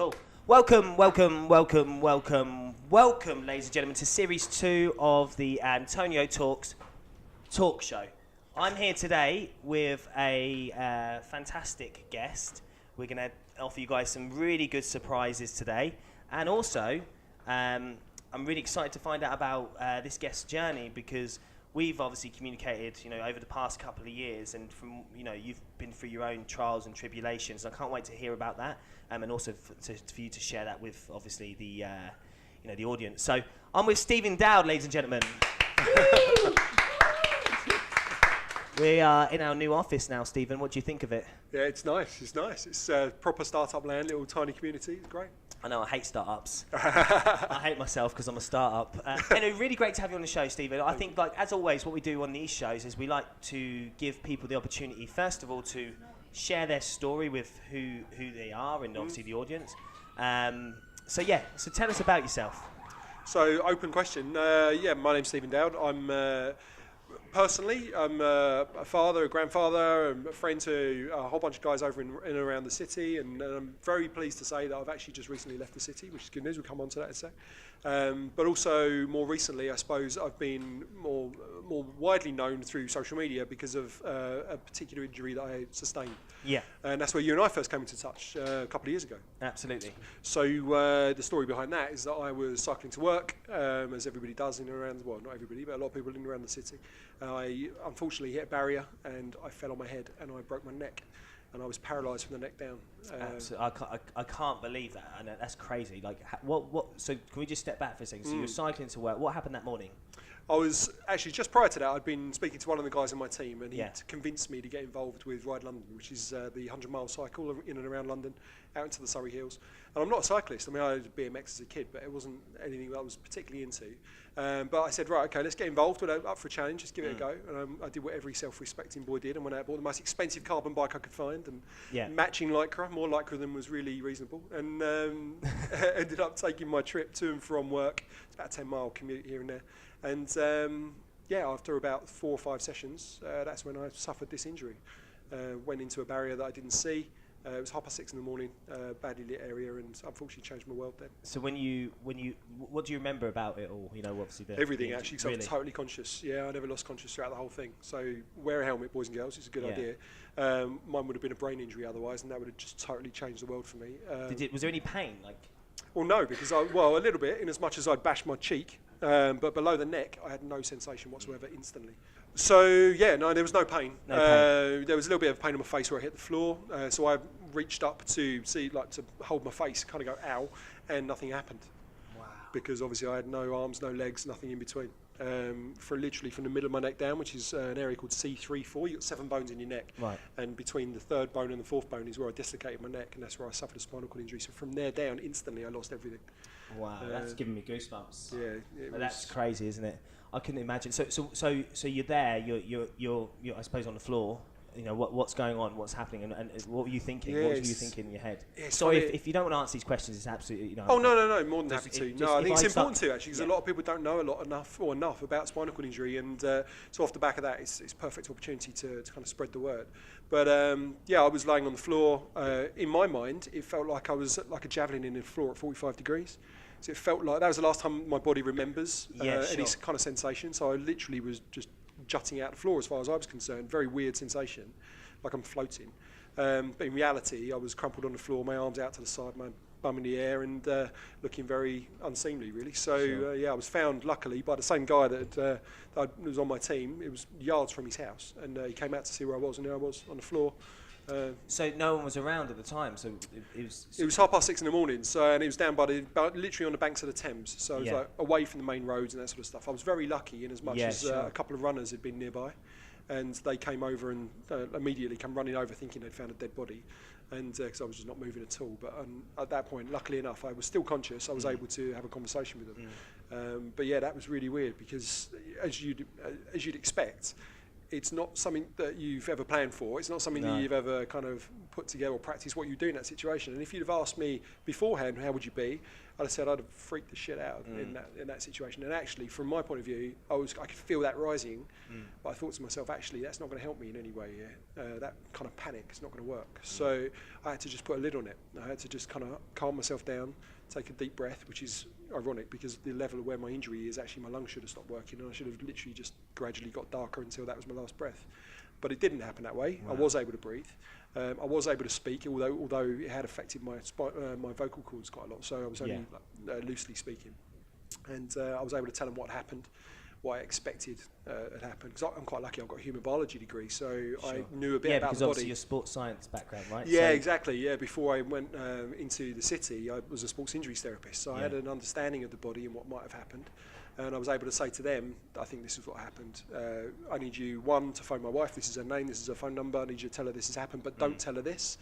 Cool. Welcome, ladies and gentlemen, to Series 2 of the AntonioTalks talk show. I'm here today with a fantastic guest. We're going to offer you guys some really good surprises today. And also, I'm really excited to find out about this guest's journey, because we've obviously communicated, over the past couple of years, and from, you've been through your own trials and tribulations. I can't wait to hear about that, and also for you to share that with, obviously, the audience. So I'm with Stephen Dowd, ladies and gentlemen. We are in our new office now, Stephen. What do you think of it? Yeah, it's nice. It's proper startup land, little tiny community. It's great. I know, I hate startups. I hate myself because I'm a startup. Anyway, really great to have you on the show, Stephen. I think, as always, what we do on these shows is we like to give people the opportunity, first of all, to share their story with who they are and obviously the audience. So tell us about yourself. So, open question. My name's Stephen Dowd. Personally, I'm a father, a grandfather, and a friend to a whole bunch of guys over in and around the city, and I'm very pleased to say that I've actually just recently left the city, which is good news. We'll come on to that in a sec. But also, more recently, I suppose I've been more widely known through social media because of a particular injury that I sustained. Yeah. And that's where you and I first came into touch a couple of years ago. Absolutely. So the story behind that is that I was cycling to work, as everybody does in and around, well, not everybody, but a lot of people in and around the city. I unfortunately hit a barrier and I fell on my head and I broke my neck, and I was paralysed from the neck down. I can't believe that. I know, that's crazy. Like, what? So can we just step back for a second? So you were cycling to work. What happened that morning? I was actually, just prior to that, I'd been speaking to one of the guys in my team, and he'd convinced me to get involved with Ride London, which is the 100-mile cycle in and around London, out into the Surrey Hills. And I'm not a cyclist. I mean, I did BMX as a kid, but it wasn't anything that I was particularly into. But I said, right, okay, let's get involved. We're up for a challenge. Just give it a go. And I did what every self-respecting boy did, and went out and bought the most expensive carbon bike I could find, and matching Lycra, more Lycra than was really reasonable, and ended up taking my trip to and from work. It's about a 10-mile commute here and there. And after about 4 or 5 sessions, that's when I suffered this injury. Went into a barrier that I didn't see. It was 6:30 in the morning, badly lit area, and unfortunately changed my world then. So what do you remember about it all? Obviously everything actually. So really? I was totally conscious. Yeah, I never lost conscious throughout the whole thing. So wear a helmet, boys and girls. It's a good idea. Mine would have been a brain injury otherwise, and that would have just totally changed the world for me. Was there any pain? Well, no, because a little bit, in as much as I'd bashed my cheek, but below the neck, I had no sensation whatsoever instantly. So, there was no pain. There was a little bit of pain on my face where I hit the floor, so I reached up to to hold my face, kind of go, ow, and nothing happened. Wow. Because obviously I had no arms, no legs, nothing in between. Literally from the middle of my neck down, which is an area called C3-4, you've got 7 bones in your neck. Right. And between the 3rd bone and the 4th bone is where I dislocated my neck, and that's where I suffered a spinal cord injury. So from there down, instantly I lost everything. Wow, that's giving me goosebumps. Yeah, that's crazy, isn't it? I couldn't imagine. So you're there. You're I suppose on the floor. What's going on? What's happening? And what were you thinking? What were you thinking in your head? Sorry, if you don't want to answer these questions, it's absolutely Oh no, more than happy to. No, I think it's important to actually, because a lot of people don't know enough about spinal cord injury, and so off the back of that, it's a perfect opportunity to kind of spread the word. But I was lying on the floor. In my mind, it felt like I was like a javelin in the floor at 45 degrees. So it felt like that was the last time my body remembers any kind of sensation. So I literally was just jutting out the floor as far as I was concerned. Very weird sensation, like I'm floating. But in reality, I was crumpled on the floor, my arms out to the side, my bum in the air, and looking very unseemly, really. So I was found, luckily, by the same guy that was on my team. It was yards from his house, and he came out to see where I was, and there I was on the floor. So no one was around at the time. So it was 6:30 in the morning. So, and it was down by literally on the banks of the Thames. So it was like away from the main roads and that sort of stuff. I was very lucky in as much as a couple of runners had been nearby, and they came over and immediately come running over thinking they'd found a dead body, and because I was just not moving at all. But at that point, luckily enough, I was still conscious. I was able to have a conversation with them. But that was really weird, because as you'd expect, it's not something that you've ever planned for. It's not something that you've ever kind of put together or practiced what you do in that situation. And if you'd have asked me beforehand, how would you be? I said I'd have freaked the shit out in that situation. And actually, from my point of view, I could feel that rising, but I thought to myself, actually, that's not going to help me in any way. That kind of panic is not going to work. So I had to just put a lid on it. I had to just kind of calm myself down, take a deep breath, which is ironic because the level of where my injury is, actually my lungs should have stopped working, and I should have literally just gradually got darker until that was my last breath. But it didn't happen that way. Wow. I was able to breathe. I was able to speak, although it had affected my vocal cords quite a lot. So I was only loosely speaking, and I was able to tell them what happened, what I expected had happened. Because I'm quite lucky. I've got a human biology degree, so I knew a bit about the body. Yeah, because obviously your sports science background, right? Yeah, so exactly. Yeah, before I went into the city, I was a sports injuries therapist, so I had an understanding of the body and what might have happened. And I was able to say to them, I think this is what happened. I need you, one, to phone my wife. This is her name. This is her phone number. I need you to tell her this has happened, but don't tell her this.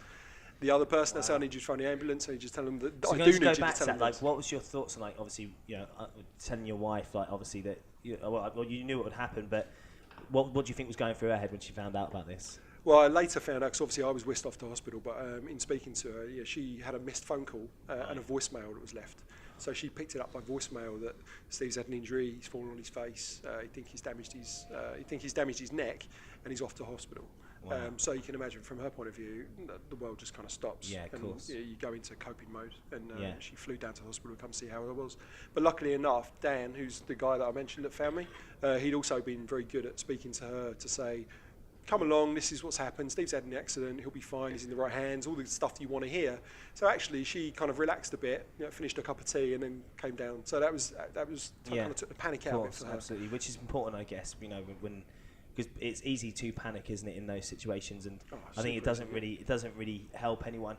The other person, I say, I need you to phone the ambulance. I need you to tell them that so I do need you to tell them back to that. Like, what was your thoughts on, like, obviously, telling your wife, like, obviously that you knew what would happen, but what do you think was going through her head when she found out about this? Well, I later found out, because obviously I was whisked off to hospital, but in speaking to her, she had a missed phone call and a voicemail that was left. So she picked it up by voicemail that Steve's had an injury, he's fallen on his face, he thinks he's damaged his neck, and he's off to hospital. Wow. So you can imagine from her point of view, the world just kind of stops. Yeah, of course. You go into coping mode, and she flew down to the hospital to come see how I was. But luckily enough, Dan, who's the guy that I mentioned that found me, he'd also been very good at speaking to her to say, come along, this is what's happened, Steve's had an accident, he'll be fine, he's in the right hands, all the stuff you want to hear. So actually she kind of relaxed a bit, finished a cup of tea and then came down. So that was kind of took the panic out of it for her. Absolutely, which is important, I guess, when because it's easy to panic, isn't it, in those situations, and I think it doesn't really help anyone.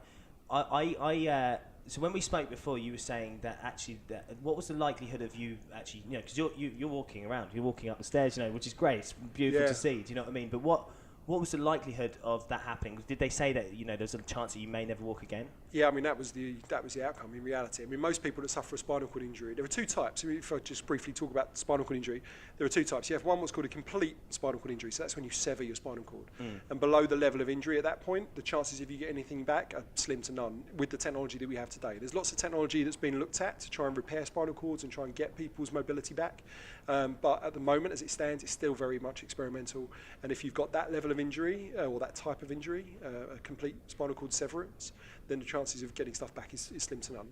So when we spoke before, you were saying that actually, what was the likelihood of you actually, because you're walking around, you're walking up the stairs, which is great, it's beautiful to see. Do you know what I mean? But what was the likelihood of that happening? Did they say that there's a chance that you may never walk again? Yeah, I mean that was the outcome in reality. I mean most people that suffer a spinal cord injury, there are two types. If I just briefly talk about spinal cord injury, there are two types. You have one what's called a complete spinal cord injury, so that's when you sever your spinal cord. And below the level of injury at that point, the chances of you get anything back are slim to none with the technology that we have today. There's lots of technology that's been looked at to try and repair spinal cords and try and get people's mobility back. But at the moment, as it stands, it's still very much experimental. And if you've got that level of injury or that type of injury, a complete spinal cord severance, then the chances of getting stuff back is slim to none.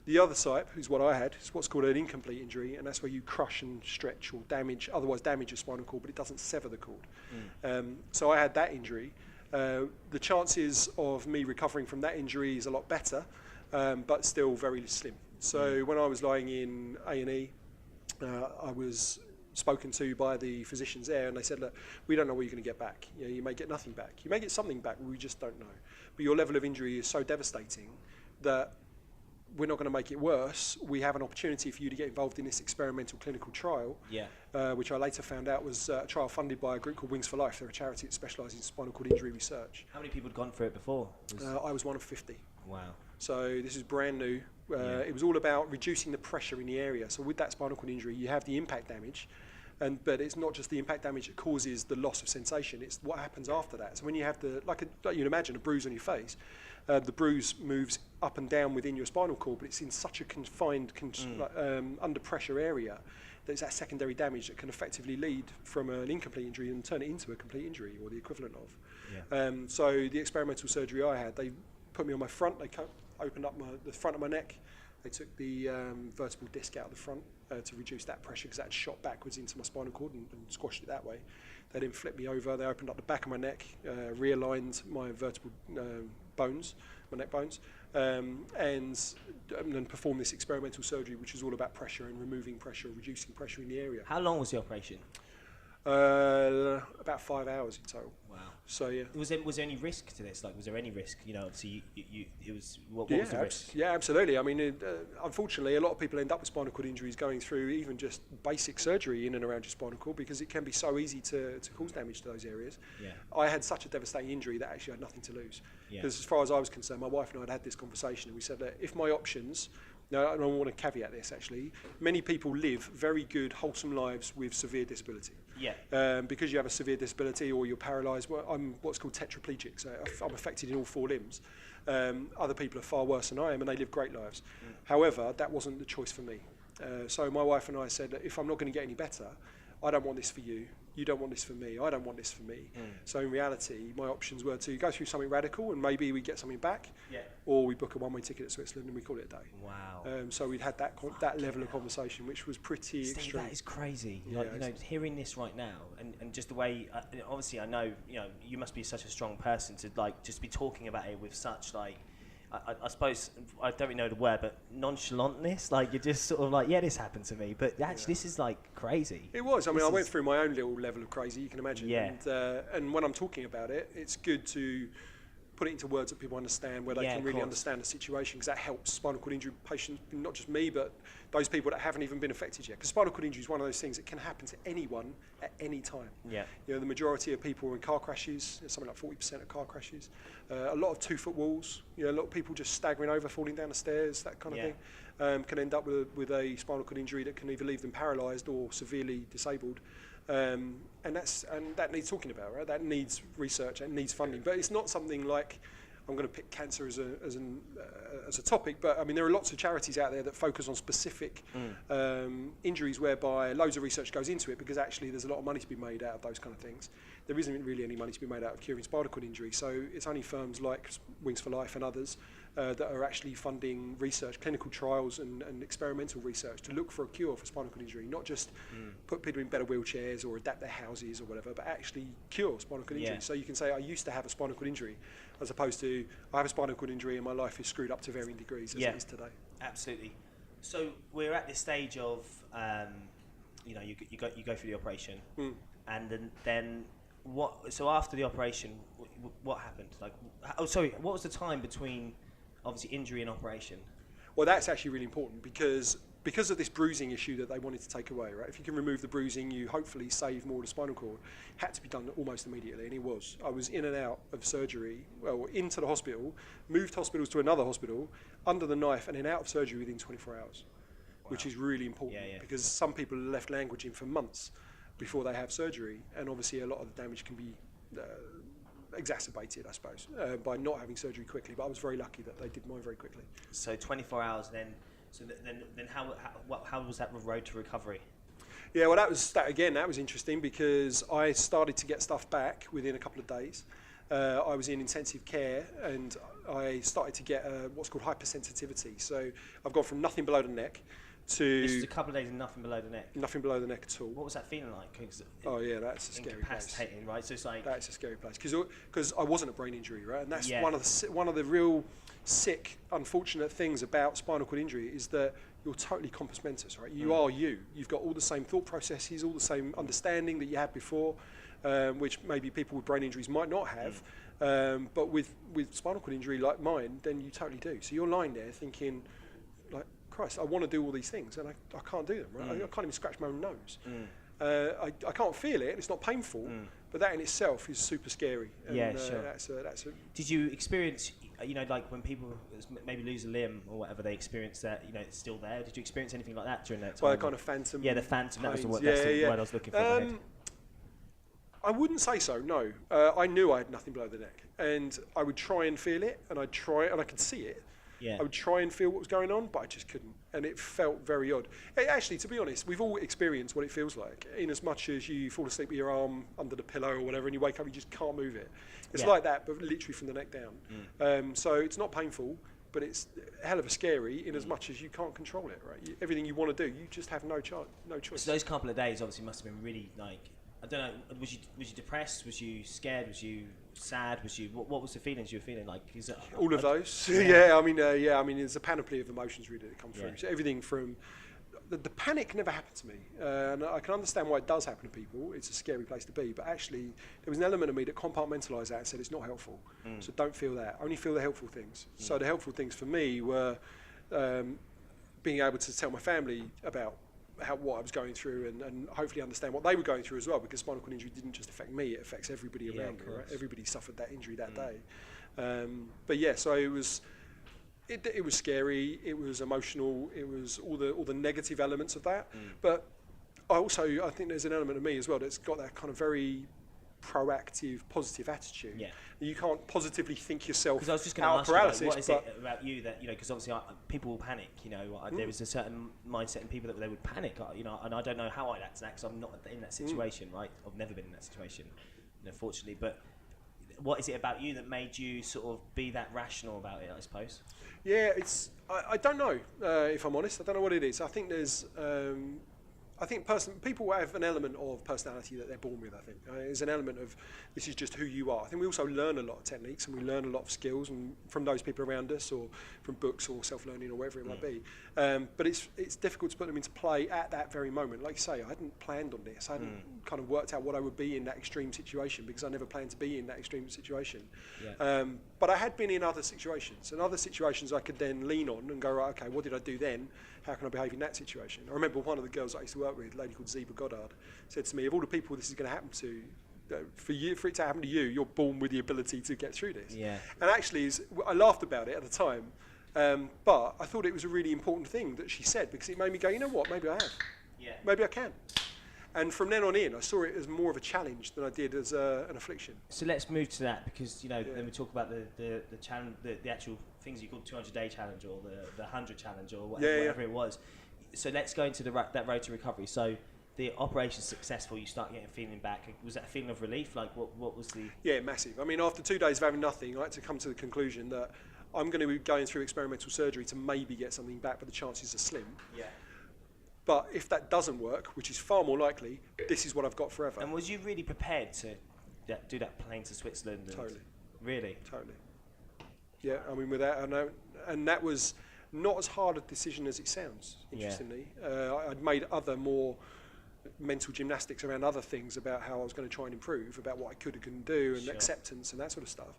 The other type, is what I had, is what's called an incomplete injury, and that's where you crush and stretch or otherwise damage your spinal cord, but it doesn't sever the cord. So I had that injury. The chances of me recovering from that injury is a lot better, but still very slim. So when I was lying in A&E, I was spoken to by the physicians there, and they said, look, we don't know what you're going to get back. You may get nothing back. You may get something back, but we just don't know. But your level of injury is so devastating that we're not going to make it worse. We have an opportunity for you to get involved in this experimental clinical trial, which I later found out was a trial funded by a group called Wings for Life. They're a charity that specialises in spinal cord injury research. How many people had gone through it before? I was one of 50. Wow. So this is brand new. It was all about reducing the pressure in the area. So with that spinal cord injury, you have the impact damage, but it's not just the impact damage that causes the loss of sensation. It's what happens after that. So when you have like you'd imagine, a bruise on your face, the bruise moves up and down within your spinal cord, but it's in such a confined, under pressure area. There's that secondary damage that can effectively lead from an incomplete injury and turn it into a complete injury, or the equivalent of. So the experimental surgery I had, they put me on my front. They opened up the front of my neck. They took the vertebral disc out of the front to reduce that pressure because that had shot backwards into my spinal cord and squashed it that way. They then flipped me over. They opened up the back of my neck, realigned my vertebral bones, my neck bones, and then performed this experimental surgery, which is all about pressure and removing pressure, reducing pressure in the area. How long was the operation? About 5 hours in total. Wow. So yeah. Was there any risk to this? Like, was there any risk? Obviously, it was. What was the risk? Yeah, absolutely. I mean, unfortunately, a lot of people end up with spinal cord injuries going through even just basic surgery in and around your spinal cord because it can be so easy to cause damage to those areas. Yeah. I had such a devastating injury that actually I had nothing to lose. Because as far as I was concerned, my wife and I had this conversation, and we said that if my options Now, I want to caveat this actually. Many people live very good, wholesome lives with severe disability. Yeah. Because you have a severe disability or you're paralysed, well, I'm what's called tetraplegic, so I'm affected in all 4 limbs. Other people are far worse than I am, and they live great lives. However, that wasn't the choice for me. So my wife and I said, that if I'm not going to get any better, I don't want this for you. You don't want this for me. I don't want this for me. So in reality, my options were to go through something radical and maybe we get something back, or we book a one-way ticket to Switzerland and we call it a day. Wow. So we'd had that level of conversation, which was pretty extreme. That is crazy. Yeah, Like, you know, hearing this right now, and just the way, obviously, I know, you know, you must be such a strong person to like just be talking about it with such like. I suppose, I don't really know the word, but nonchalantness, like you're just sort of like, yeah, this happened to me, but actually this is like crazy. It was, I mean, I went through my own little level of crazy, you can imagine. Yeah. And when I'm talking about it, it's good to put it into words that people understand, where they can really understand the situation, because that helps spinal cord injury patients, not just me, but those people that haven't even been affected yet. Because spinal cord injury is one of those things that can happen to anyone at any time. Yeah. You know, the majority of people are in car crashes, something like 40% of car crashes. A lot of 2-foot walls, you know, a lot of people just staggering over, falling down the stairs, that kind of thing, can end up with a spinal cord injury that can either leave them paralysed or severely disabled. And that needs talking about, right? That needs research, that needs funding. But it's not something like, I'm going to pick cancer as a topic, but I mean there are lots of charities out there that focus on specific injuries whereby loads of research goes into it, because actually there's a lot of money to be made out of those kind of things. There isn't really any money to be made out of curing spinal cord injury, so it's only firms like Wings for Life and others that are actually funding research, clinical trials and experimental research to look for a cure for spinal cord injury, not just put people in better wheelchairs or adapt their houses or whatever, but actually cure spinal cord injury. So you can say, I used to have a spinal cord injury, as opposed to, I have a spinal cord injury and my life is screwed up to varying degrees as it is today. Absolutely. So we're at this stage of, you know, you go through the operation, and then what? So after the operation, what happened? Like, what was the time between obviously injury and operation? Well, that's actually really important because of this bruising issue that they wanted to take away, right? If you can remove the bruising, you hopefully save more of the spinal cord. It had to be done almost immediately, and it was. I was in and out of surgery, well, into the hospital, moved hospitals to another hospital, under the knife, and then out of surgery within 24 hours, which is really important because some people are left languaging for months before they have surgery, and obviously a lot of the damage can be exacerbated, I suppose, by not having surgery quickly. But I was very lucky that they did mine very quickly. So 24 hours then. So then how was that road to recovery? Yeah, well, that was interesting because I started to get stuff back within a couple of days. I was in intensive care and I started to get what's called hypersensitivity. So I've gone from nothing below the neck to... This is a couple of days and nothing below the neck? Nothing below the neck at all. What was that feeling like? Oh yeah, that's a scary place. Incapacitating, right? So it's like... That's a scary place because I wasn't a brain injury, right? And that's one of the real sick, unfortunate things about spinal cord injury is that you're totally compos mentis, right? You are you. You've got all the same thought processes, all the same understanding that you had before, which maybe people with brain injuries might not have. But with spinal cord injury like mine, then you totally do. So you're lying there thinking, like, Christ, I want to do all these things and I can't do them, right? I can't even scratch my own nose. I can't feel it, it's not painful, but that in itself is super scary. And, sure. Did you experience, you know, like when people maybe lose a limb or whatever, they experience that, you know, it's still there? Did you experience anything like that during that time? Well, kind of phantom. Yeah, the phantom, that was the word, word I was looking for. I wouldn't say so, no. I knew I had nothing below the neck, and I would try and feel it, and I could see it. I would try and feel what was going on, but I just couldn't, and it felt very odd. Actually, to be honest, we've all experienced what it feels like, in as much as you fall asleep with your arm under the pillow or whatever, and you wake up, you just can't move it. It's like that, but literally from the neck down. So it's not painful, but it's a hell of a scary in as much as you can't control it, right? Everything you want to do, you just have no choice. So those couple of days obviously must have been really, like, I don't know, was you depressed? Was you scared? Was you sad? Was you what was the feelings you were feeling like? All of those. I mean, there's a panoply of emotions really that come through. So everything from the panic never happened to me, and I can understand why it does happen to people. It's a scary place to be, but actually there was an element of me that compartmentalised that and said it's not helpful. So don't feel that. Only feel the helpful things. So the helpful things for me were being able to tell my family about what I was going through and hopefully understand what they were going through as well, because spinal cord injury didn't just affect me, it affects everybody around me, right? Everybody suffered that injury that day. But yeah, so it was It was scary. It was emotional. It was all the negative elements of that. But I think there's an element of me as well that's got that kind of very proactive, positive attitude. Yeah. You can't positively think yourself because I was just going to ask paralysis. You, like, what is it about you that, because obviously people will panic, there is a certain mindset in people that they would panic, and I don't know how I'd act to that because I'm not in that situation, right? I've never been in that situation, fortunately. But what is it about you that made you sort of be that rational about it, I suppose? Yeah, I don't know, if I'm honest. I don't know what it is. I think there's... I think people have an element of personality that they're born with, I think. There's an element of this is just who you are. I think we also learn a lot of techniques and we learn a lot of skills from those people around us or from books or self-learning or whatever it might be. But it's difficult to put them into play at that very moment. Like you say, I hadn't planned on this. I hadn't kind of worked out what I would be in that extreme situation because I never planned to be in that extreme situation. Yeah. But I had been in other situations. And other situations I could then lean on and go, right, okay, what did I do then? How can I behave in that situation? I remember one of the girls I used to work with, a lady called Zeba Goddard, said to me, of all the people this is going to happen to, for it to happen to you, you're born with the ability to get through this. Yeah. And actually, I laughed about it at the time, but I thought it was a really important thing that she said because it made me go, you know what, maybe I have. Yeah. Maybe I can. And from then on in, I saw it as more of a challenge than I did as an affliction. So let's move to that because, then we talk about the challenge, the actual things you call 200-day challenge or the 100 challenge or whatever it was. So let's go into that road to recovery. So the operation's successful, you start getting feeling back. Was that a feeling of relief? Like what was the... Yeah, massive. I mean, after 2 days of having nothing, I had to come to the conclusion that I'm going to be going through experimental surgery to maybe get something back, but the chances are slim. Yeah. But if that doesn't work, which is far more likely, this is what I've got forever. And was you really prepared to do that plane to Switzerland? Totally. Really? Totally. Yeah, I mean, and that was not as hard a decision as it sounds, interestingly. Yeah. I'd made other more mental gymnastics around other things about how I was going to try and improve, about what I could and couldn't do, and acceptance and that sort of stuff.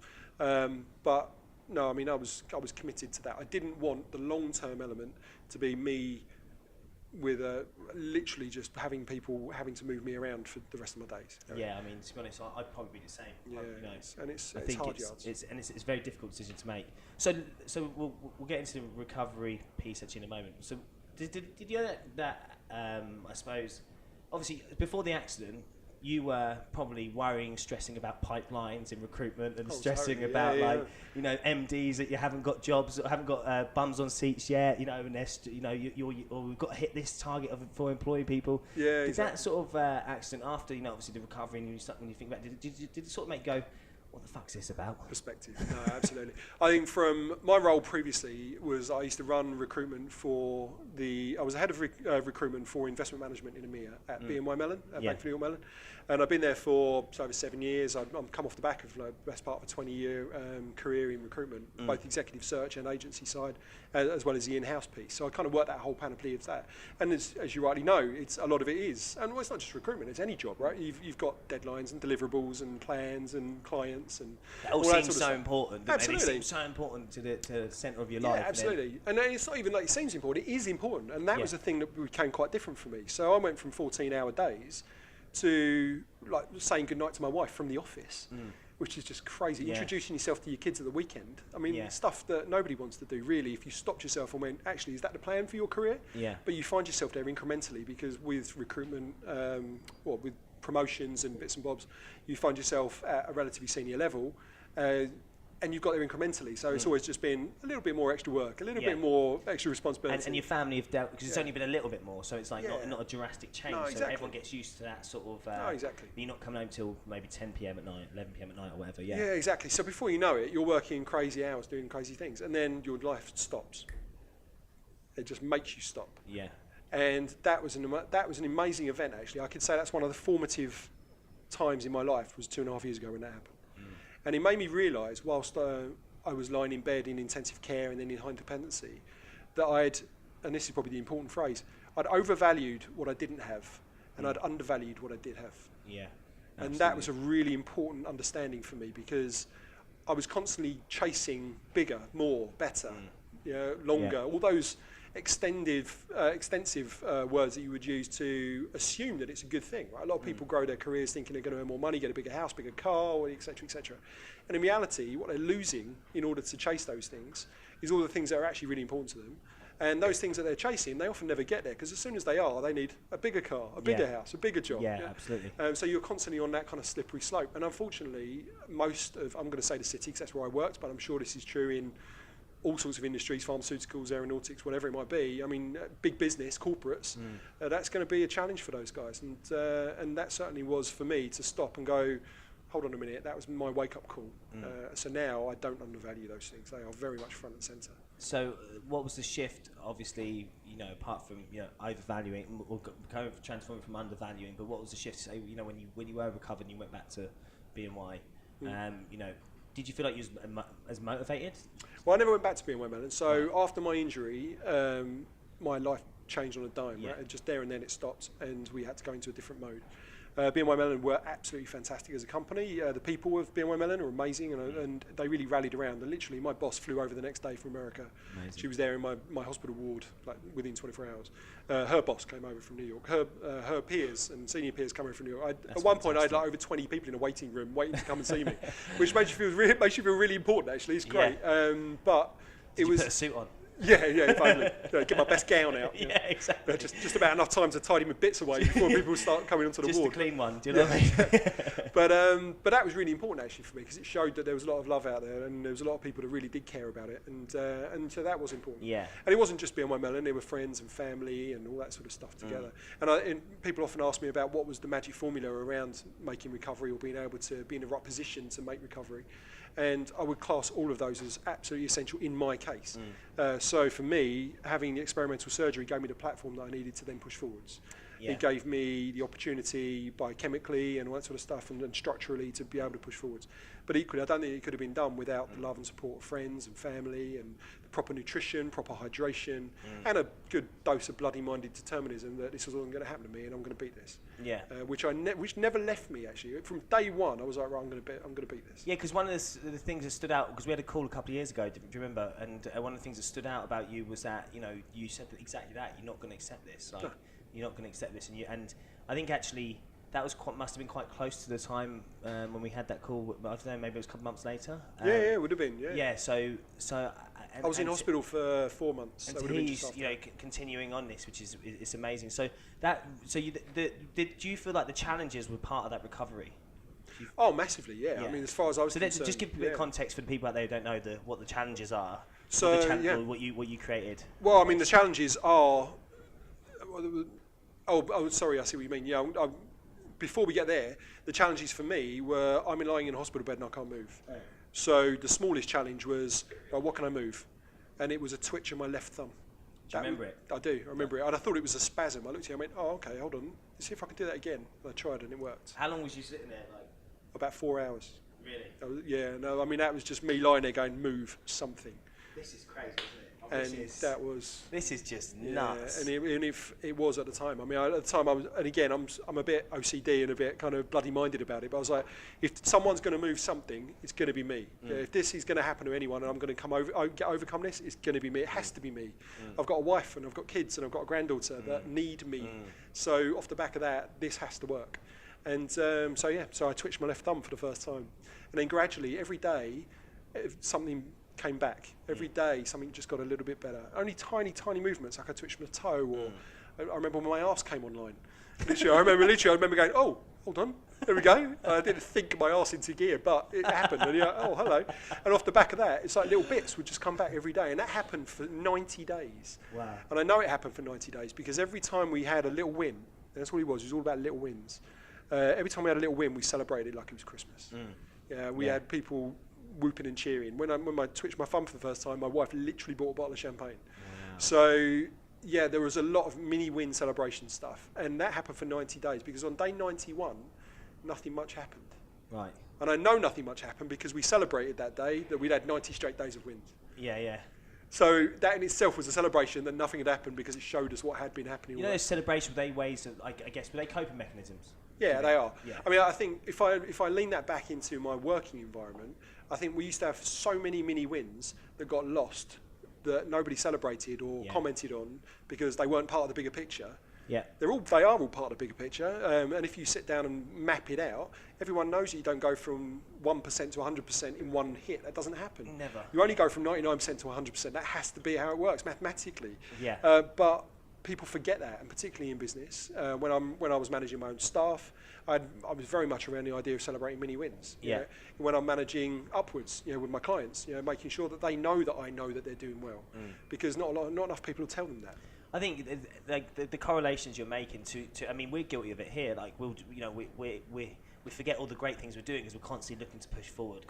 But no, I mean, I was committed to that. I didn't want the long-term element to be me with literally just having people having to move me around for the rest of my days. Yeah, I mean, to be honest, I'd probably be the same. Yeah, it's hard yards. It's a very difficult decision to make. So we'll get into the recovery piece actually in a moment. So did you know that I suppose, obviously before the accident, you were probably worrying, stressing about pipelines in recruitment and stressing about MDs that you haven't got jobs, or haven't got bums on seats yet, and or we've got to hit this target for employing people. Yeah, did that sort of accident after, obviously the recovery, and when you think back, did it sort of make you go, what the fuck's this about? Perspective. No, absolutely. I think from my role previously was I used to run recruitment I was head of recruitment for investment management in EMEA at BNY Mellon, Bank for New York Mellon. And I've been there for over 7 years. I've come off the back of the best part of a 20-year career in recruitment, both executive search and agency side, as well as the in-house piece. So I kind of worked that whole panoply of that. And as you rightly know, a lot of it is, and it's not just recruitment, it's any job, right? You've got deadlines and deliverables and plans and clients and that all seems so important. Absolutely. It seems so important to the centre of your life. Yeah, absolutely. And then it's not even like it seems important, it is important. And that was the thing that became quite different for me. So I went from 14-hour days to like saying goodnight to my wife from the office, which is just crazy. Introducing yourself to your kids at the weekend. I mean, stuff that nobody wants to do, really, if you stopped yourself and went, actually, is that the plan for your career? Yeah. But you find yourself there incrementally because with recruitment, with promotions and bits and bobs, you find yourself at a relatively senior level, and you've got there incrementally. So it's always just been a little bit more extra work, a little bit more extra responsibility. And your family have dealt, because it's only been a little bit more, so it's like not a drastic change. No, exactly. So everyone gets used to that sort of... no, exactly. You're not coming home till maybe 10 p.m. at night, 11 p.m. at night or whatever, Yeah, exactly. So before you know it, you're working crazy hours, doing crazy things, and then your life stops. It just makes you stop. Yeah. And that was an amazing event, actually. I could say that's one of the formative times in my life, was 2.5 years ago when that happened. And it made me realise, whilst I was lying in bed in intensive care and then in high dependency, that and this is probably the important phrase, I'd overvalued what I didn't have, and I'd undervalued what I did have. Yeah. Absolutely. And that was a really important understanding for me, because I was constantly chasing bigger, more, better, longer, all those extensive words that you would use to assume that it's a good thing. Right? A lot of people grow their careers thinking they're going to earn more money, get a bigger house, bigger car, etc., etc. And in reality, what they're losing in order to chase those things is all the things that are actually really important to them. And those things that they're chasing, they often never get there, because as soon as they are, they need a bigger car, a bigger house, a bigger job. Yeah, absolutely. So you're constantly on that kind of slippery slope. And unfortunately, most of, I'm going to say the city, because that's where I worked, but I'm sure this is true in all sorts of industries, pharmaceuticals, aeronautics, whatever it might be. I mean, big business, corporates, that's going to be a challenge for those guys. And that certainly was for me to stop and go, hold on a minute, that was my wake-up call. So now I don't undervalue those things. They are very much front and centre. So what was the shift, obviously, apart from, overvaluing, or kind of transforming from undervaluing, but what was the shift, say, when you were recovered and you went back to BNY, did you feel like you was as motivated? Well, I never went back to BNY Mellon. So after my injury, my life changed on a dime. Right? And just there and then it stopped, and we had to go into a different mode. BNY Mellon were absolutely fantastic as a company. The people of BNY Mellon are amazing, and they really rallied around. And literally, my boss flew over the next day from America. Amazing. She was there in my hospital ward, like within 24 hours. Her boss came over from New York. Her peers and senior peers came over from New York. At one point, I had like over 20 people in a waiting room waiting to come and see me, which makes you feel really important. Actually, it's great. But Did you put a suit on? Yeah, if only. Get my best gown out. Yeah, exactly. Just about enough time to tidy my bits away before people start coming onto the ward. Just a clean one, do you know what I mean? But that was really important actually for me, because it showed that there was a lot of love out there, and there was a lot of people that really did care about it, and so that was important. Yeah. And it wasn't just BNY Mellon; there were friends and family and all that sort of stuff together. And people often ask me about what was the magic formula around making recovery, or being able to be in the right position to make recovery. And I would class all of those as absolutely essential in my case. So for me, having the experimental surgery gave me the platform that I needed to then push forwards. Yeah. It gave me the opportunity biochemically and all that sort of stuff, and structurally, to be able to push forwards. But equally, I don't think it could have been done without the love and support of friends and family, and the proper nutrition, proper hydration, and a good dose of bloody-minded determinism that this was all going to happen to me, and I'm going to beat this. Yeah. Which never left me actually. From day one, I was like, right, I'm going to beat this. Yeah, because one of the things that stood out, because we had a call a couple of years ago, do you remember? And one of the things that stood out about you was that you said exactly that. You're not going to accept this. Like, you're not going to accept this, and I think actually that was must have been quite close to the time when we had that call. I don't know, maybe it was a couple months later. Yeah, it would have been. Yeah. Yeah. So. I was in hospital for 4 months. And to hear you, continuing on this, which is it's amazing. So did you feel like the challenges were part of that recovery? Oh, massively, yeah. I mean, as far as I was concerned. So just give a bit of context for the people out there who don't know what the challenges are. So what you created. Well, I mean, the challenges are. Oh, sorry, I see what you mean. Yeah. Before we get there, the challenges for me were I'm lying in a hospital bed and I can't move. Oh. So the smallest challenge was, what can I move? And it was a twitch of my left thumb. Do you remember it? I do. I remember it. And I thought it was a spasm. I looked at it and went, oh, okay, hold on. Let's see if I can do that again. And I tried and it worked. How long was you sitting there? About 4 hours. Really? I mean, that was just me lying there going, move something. This is crazy, isn't it? This is just nuts. And if it was at the time. I mean, at the time, I'm a bit OCD and a bit kind of bloody-minded about it. But I was like, if someone's going to move something, it's going to be me. If this is going to happen to anyone, and I'm going to overcome this, it's going to be me. It has to be me. I've got a wife and I've got kids and I've got a granddaughter that need me. So off the back of that, this has to work. And so I twitched my left thumb for the first time, and then gradually every day, something came back. Every day something just got a little bit better. Only tiny movements, like I twitched my toe, or I remember when my arse came online. I remember going, oh, hold on, there we go. I didn't think my arse into gear, but it happened. And you're like, oh, hello. And off the back of that, it's like little bits would just come back every day. And that happened for 90 days. Wow. And I know it happened for 90 days because every time we had a little win, and that's what it was all about little wins. Every time we had a little win, we celebrated like it was Christmas. We had people whooping and cheering. When I twitched my thumb for the first time, my wife literally bought a bottle of champagne. Wow. So, there was a lot of mini win celebration stuff. And that happened for 90 days because on day 91, nothing much happened. Right. And I know nothing much happened because we celebrated that day that we'd had 90 straight days of wins. Yeah. So that in itself was a celebration that nothing had happened because it showed us what had been happening. Those celebrations, were they ways of, I guess, were they coping mechanisms? Yeah, they are. Yeah. I mean, I think if I lean that back into my working environment, I think we used to have so many mini wins that got lost, that nobody celebrated or commented on because they weren't part of the bigger picture. Yeah. They are all part of the bigger picture. And if you sit down and map it out, everyone knows that you don't go from 1% to 100% in one hit. That doesn't happen. Never. You only go from 99% to 100%. That has to be how it works mathematically. Yeah. But people forget that, and particularly in business. When I was managing my own staff, I was very much around the idea of celebrating mini wins. Yeah. When I'm managing upwards, with my clients, making sure that they know that I know that they're doing well, because not enough people will tell them that. I think the correlations you're making to I mean, we're guilty of it here. Like we forget all the great things we're doing because we're constantly looking to push forward,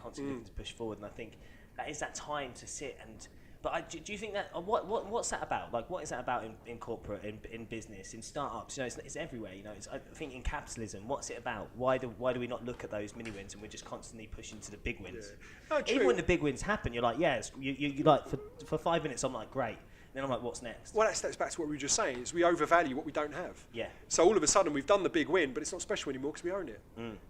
and I think that is that time to sit and. But do you think that what's that about? Like, what is that about in corporate, in business, in startups? It's everywhere. I think in capitalism, what's it about? Why do we not look at those mini wins and we're just constantly pushing to the big wins? Yeah. Even when the big wins happen, you're like, yes, you like for 5 minutes, I'm like, great. Then I'm like, what's next? Well, that steps back to what we were just saying, is we overvalue what we don't have. Yeah. So all of a sudden we've done the big win, but it's not special anymore because we own it.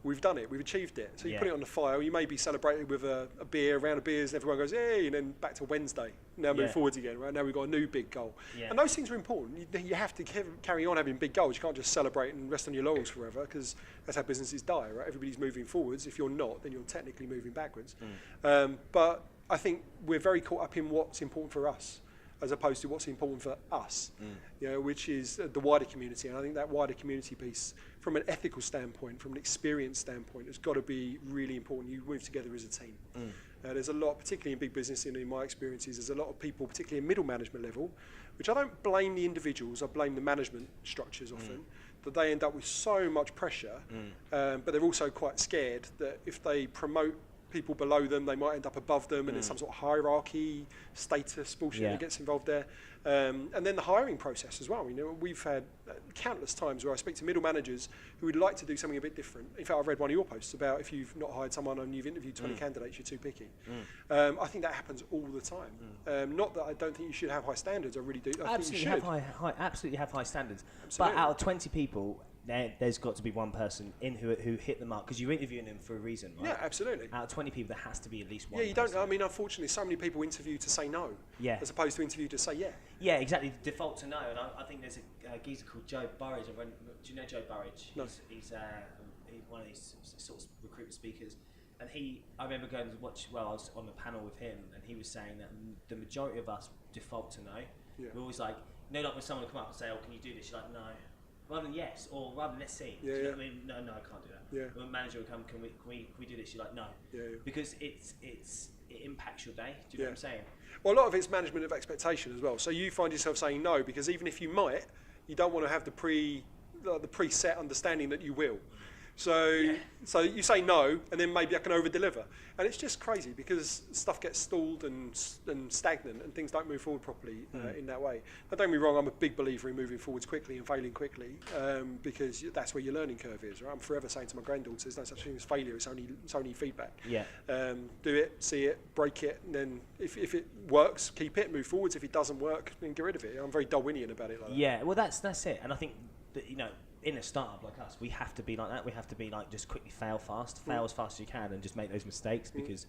We've done it, we've achieved it. So you put it on the file, you may be celebrated with a beer, a round of beers, and everyone goes, hey, and then back to Wednesday. Now move forwards again, right? Now we've got a new big goal. Yeah. And those things are important. You have to carry on having big goals. You can't just celebrate and rest on your laurels forever, because that's how businesses die, right? Everybody's moving forwards. If you're not, then you're technically moving backwards. But I think we're very caught up in what's important for us, as opposed to what's important for us, which is the wider community. And I think that wider community piece, from an ethical standpoint, from an experience standpoint, has got to be really important. You move together as a team. There's a lot, particularly in big business, in my experiences, there's a lot of people, particularly in middle management level, which I don't blame the individuals, I blame the management structures often, that they end up with so much pressure, but they're also quite scared that if they promote people below them, they might end up above them, and there's some sort of hierarchy, status bullshit that gets involved there. And then the hiring process as well. We've had countless times where I speak to middle managers who would like to do something a bit different. In fact, I've read one of your posts about if you've not hired someone and you've interviewed 20 candidates, you're too picky. I think that happens all the time. Not that I don't think you should have high standards, I really do. I think you should. Absolutely have high standards. Absolutely. But out of 20 people, there's got to be one person who hit the mark, because you're interviewing them for a reason, right? Yeah, absolutely. Out of 20 people, there has to be at least one. Yeah, you don't. I mean, unfortunately, so many people interview to say no, as opposed to interview to say yeah. Yeah, exactly. Default to no, and I think there's a geezer called Joe Burridge. Do you know Joe Burridge? No. He's one of these sort of recruitment speakers, and I remember going to watch. Well, I was on the panel with him, and he was saying that the majority of us default to no. Yeah. We're always like, like when someone will come up and say, "Oh, can you do this?" You're like, "No." Rather than yes, or rather than let's see. Do you know what I mean? No, I can't do that. Yeah. When a manager will come, can we do this? You're like, no. Yeah. Because it impacts your day. Do you know what I'm saying? Well, a lot of it's management of expectation as well. So you find yourself saying no because even if you might, you don't want to have the preset understanding that you will. So you say no, and then maybe I can over-deliver. And it's just crazy because stuff gets stalled and stagnant, and things don't move forward properly in that way. Now, don't get me wrong, I'm a big believer in moving forwards quickly and failing quickly, because that's where your learning curve is. Right? I'm forever saying to my granddaughters, there's no such thing as failure, it's only feedback. Yeah. Do it, see it, break it, and then if it works, keep it, move forwards. If it doesn't work, then get rid of it. I'm very Darwinian about it like that. Yeah, well, that's it. And I think that, in a startup like us, we have to be like that. We have to be like, just quickly fail as fast as you can, and just make those mistakes, because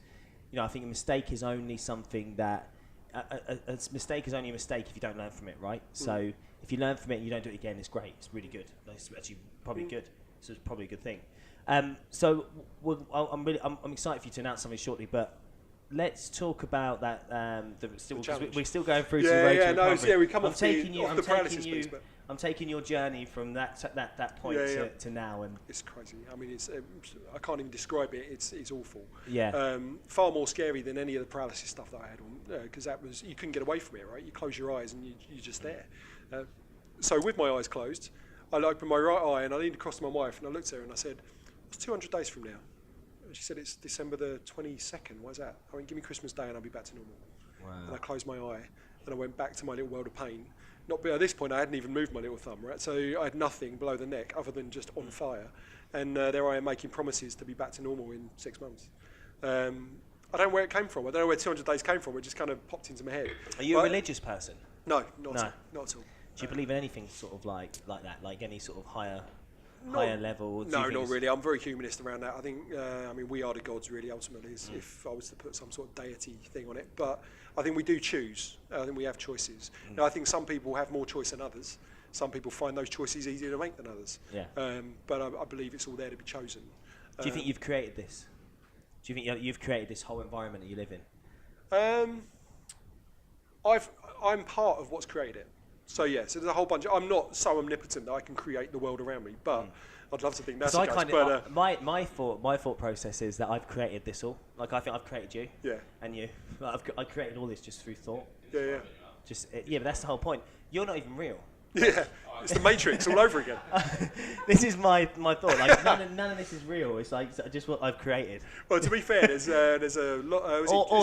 I think a mistake is only something that a mistake is only a mistake if you don't learn from it, right? So if you learn from it and you don't do it again, it's great. It's really good. It's actually probably good. So it's probably a good thing. So I'm excited for you to announce something shortly, but let's talk about that. We're still going through to road to recovery. We come off the paralysis piece, but I'm taking your journey from that point to now, and it's crazy. I mean, I can't even describe it. It's awful. Yeah. Far more scary than any of the paralysis stuff that I had on, because that was, you couldn't get away from it, right? You close your eyes and you're just there. So with my eyes closed, I opened my right eye and I leaned across to my wife and I looked at her and I said, "It's 200 days from now." And she said, "It's December the 22nd. Why is that?" I went, "Give me Christmas Day and I'll be back to normal." Wow. And I closed my eye and I went back to my little world of pain. At this point, I hadn't even moved my little thumb, right? So I had nothing below the neck other than just on fire. And there I am making promises to be back to normal in 6 months. I don't know where it came from. I don't know where 200 days came from. It just kind of popped into my head. Are you a religious person? No, not at all. Do you believe in anything sort of like that, like any sort of higher level? No, not really. I'm very humanist around that. I think, we are the gods, really, ultimately, if I was to put some sort of deity thing on it. But I think we do choose. I think we have choices. Now, I think some people have more choice than others. Some people find those choices easier to make than others. Yeah. But I believe it's all there to be chosen. Do you think you've created this? Do you think you've created this whole environment that you live in? I'm part of what's created it. So yeah, so there's a whole bunch. I'm not so omnipotent that I can create the world around me, but I'd love to think that's the case. But my thought process is that I've created this all. Like I think I've created you. Yeah. And you. Like, I created all this just through thought. Yeah. But that's the whole point. You're not even real. Yeah, it's the Matrix all over again. This is my thought. Like none of this is real. It's like just what I've created. Well, to be fair, there's a lot.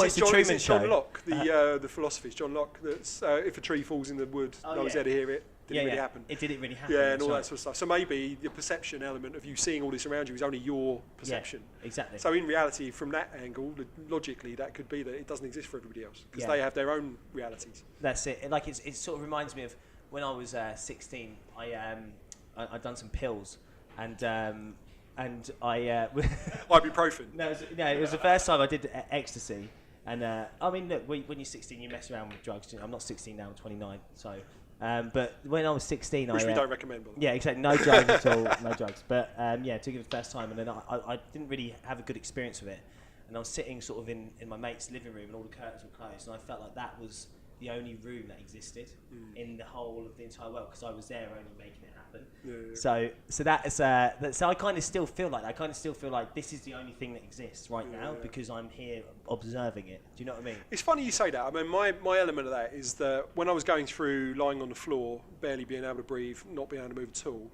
It's the Truman Show. John Locke, the philosophist, John Locke. That's if a tree falls in the wood, no one's there to hear it. Didn't really happen. It didn't really happen. Yeah, and all that sort of stuff. So maybe the perception element of you seeing all this around you is only your perception. Yeah, exactly. So in reality, from that angle, logically, that could be that it doesn't exist for everybody else because they have their own realities. That's it. Like it sort of reminds me of when I was 16. I'd done some pills, and I ibuprofen. No, it was the first time I did ecstasy. And I mean, look, when you're 16, you mess around with drugs. I'm not 16 now; I'm 29. So. But when I was 16, which we don't recommend. Yeah, exactly. No drugs at all. No drugs. But took it the first time, and then I didn't really have a good experience with it. And I was sitting sort of in my mate's living room, and all the curtains were closed, and I felt like that was the only room that existed in the whole of the entire world because I was there only making it happen. Yeah. So I kind of still feel like that. I kind of still feel like this is the only thing that exists right now because I'm here observing it. Do you know what I mean? It's funny you say that. I mean, my element of that is that when I was going through lying on the floor, barely being able to breathe, not being able to move at all,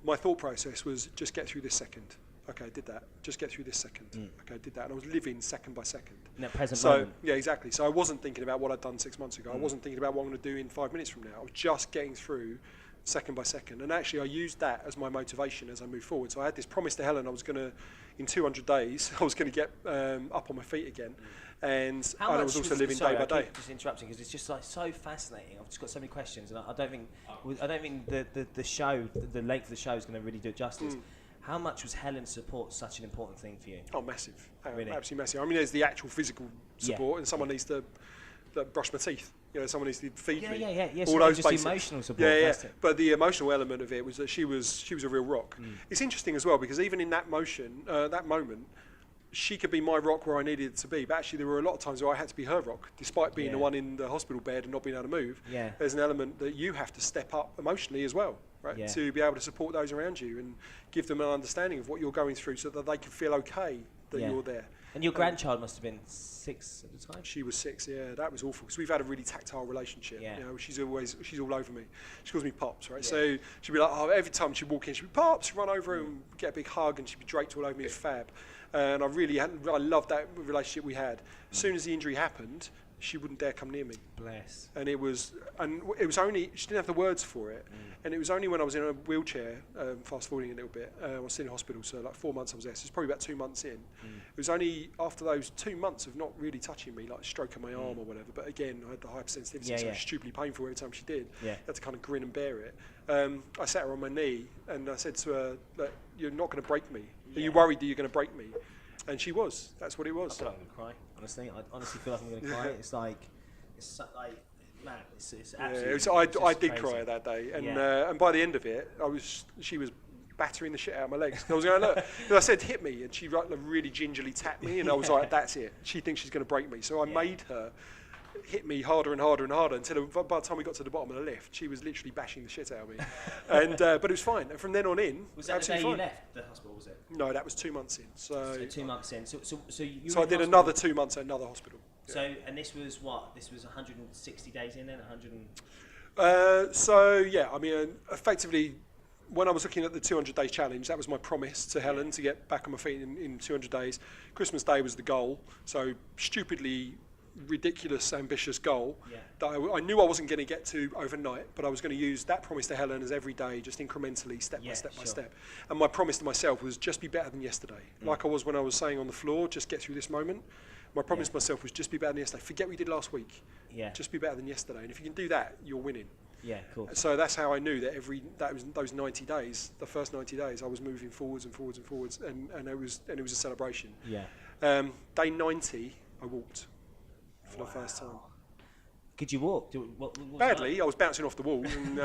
my thought process was just get through this second. Okay, I did that. Just get through this second. Okay, I did that. And I was living second by second. In that present moment. Yeah, exactly. So I wasn't thinking about what I'd done 6 months ago. I wasn't thinking about what I'm going to do in 5 minutes from now. I was just getting through second by second. And actually, I used that as my motivation as I moved forward. So I had this promise to Helen I was going to, in 200 days, I was going to get up on my feet again. And I was also living day by day. Just interrupting because it's just like so fascinating. I've just got so many questions, and I don't think the show, the length of the show is going to really do it justice. How much was Helen's support such an important thing for you? Oh, massive. Really? Absolutely massive. I mean, there's the actual physical support, and someone needs to brush my teeth. You know, someone needs to feed me. Yeah. All those just basics. Emotional support. Yeah. But the emotional element of it was that she was a real rock. It's interesting as well because even in that moment, she could be my rock where I needed it to be. But actually, there were a lot of times where I had to be her rock, despite being the one in the hospital bed and not being able to move. Yeah. There's an element that you have to step up emotionally as well. Right, yeah. To be able to support those around you and give them an understanding of what you're going through so that they can feel okay that you're there. And your grandchild must have been 6 at the time? She was 6, yeah. That was awful because we've had a really tactile relationship. Yeah. You know, she's all over me. She calls me Pops, right? Yeah. So she'd be like, every time she'd walk in, she'd be, Pops, run over and get a big hug, and she'd be draped all over me. It was fab. And I loved that relationship we had. As soon as the injury happened, she wouldn't dare come near me. Bless. And it was only, she didn't have the words for it. And it was only when I was in a wheelchair, fast forwarding a little bit, I was in hospital, so like 4 months I was there, so it's probably about 2 months in. It was only after those 2 months of not really touching me, like stroking my arm or whatever, but again, I had the hypersensitivity, so it was stupidly painful every time she did. Yeah. I had to kind of grin and bear it. I sat her on my knee and I said to her, you're not going to break me. Are you worried that you're going to break me? And she was. That's what it was. I feel like I'm going to cry, honestly. I honestly feel like I'm going to cry. It's like, man, it's absolutely... I did cry that day. And by the end of it, she was battering the shit out of my legs. I was going, look, I said, hit me. And she really gingerly tapped me. And I was like, that's it. She thinks she's going to break me. So I made her hit me harder and harder and harder until by the time we got to the bottom of the lift, she was literally bashing the shit out of me. And but it was fine. And from then on in, was that the day you left the hospital? Was it? No, that was 2 months in. So 2 months in. So I did another 2 months at another hospital. Yeah. So and this was what? This was 160 days in then, 100. So yeah, I mean, effectively, when I was looking at the 200 days challenge, that was my promise to Helen to get back on my feet in 200 days. Christmas Day was the goal. So stupidly ridiculous, ambitious goal that I knew I wasn't going to get to overnight, but I was going to use that promise to Helen as every day, just incrementally, step by step. And my promise to myself was just be better than yesterday. Like I was when I was saying on the floor, just get through this moment. My promise to myself was just be better than yesterday. Forget what we did last week. Just be better than yesterday. And if you can do that, you're winning. Yeah, cool. So that's how I knew that those 90 days, the first 90 days, I was moving forwards and forwards and forwards, and it was a celebration. Yeah. Day 90, I walked for the first time. Could you walk? What was Badly, I was bouncing off the wall, and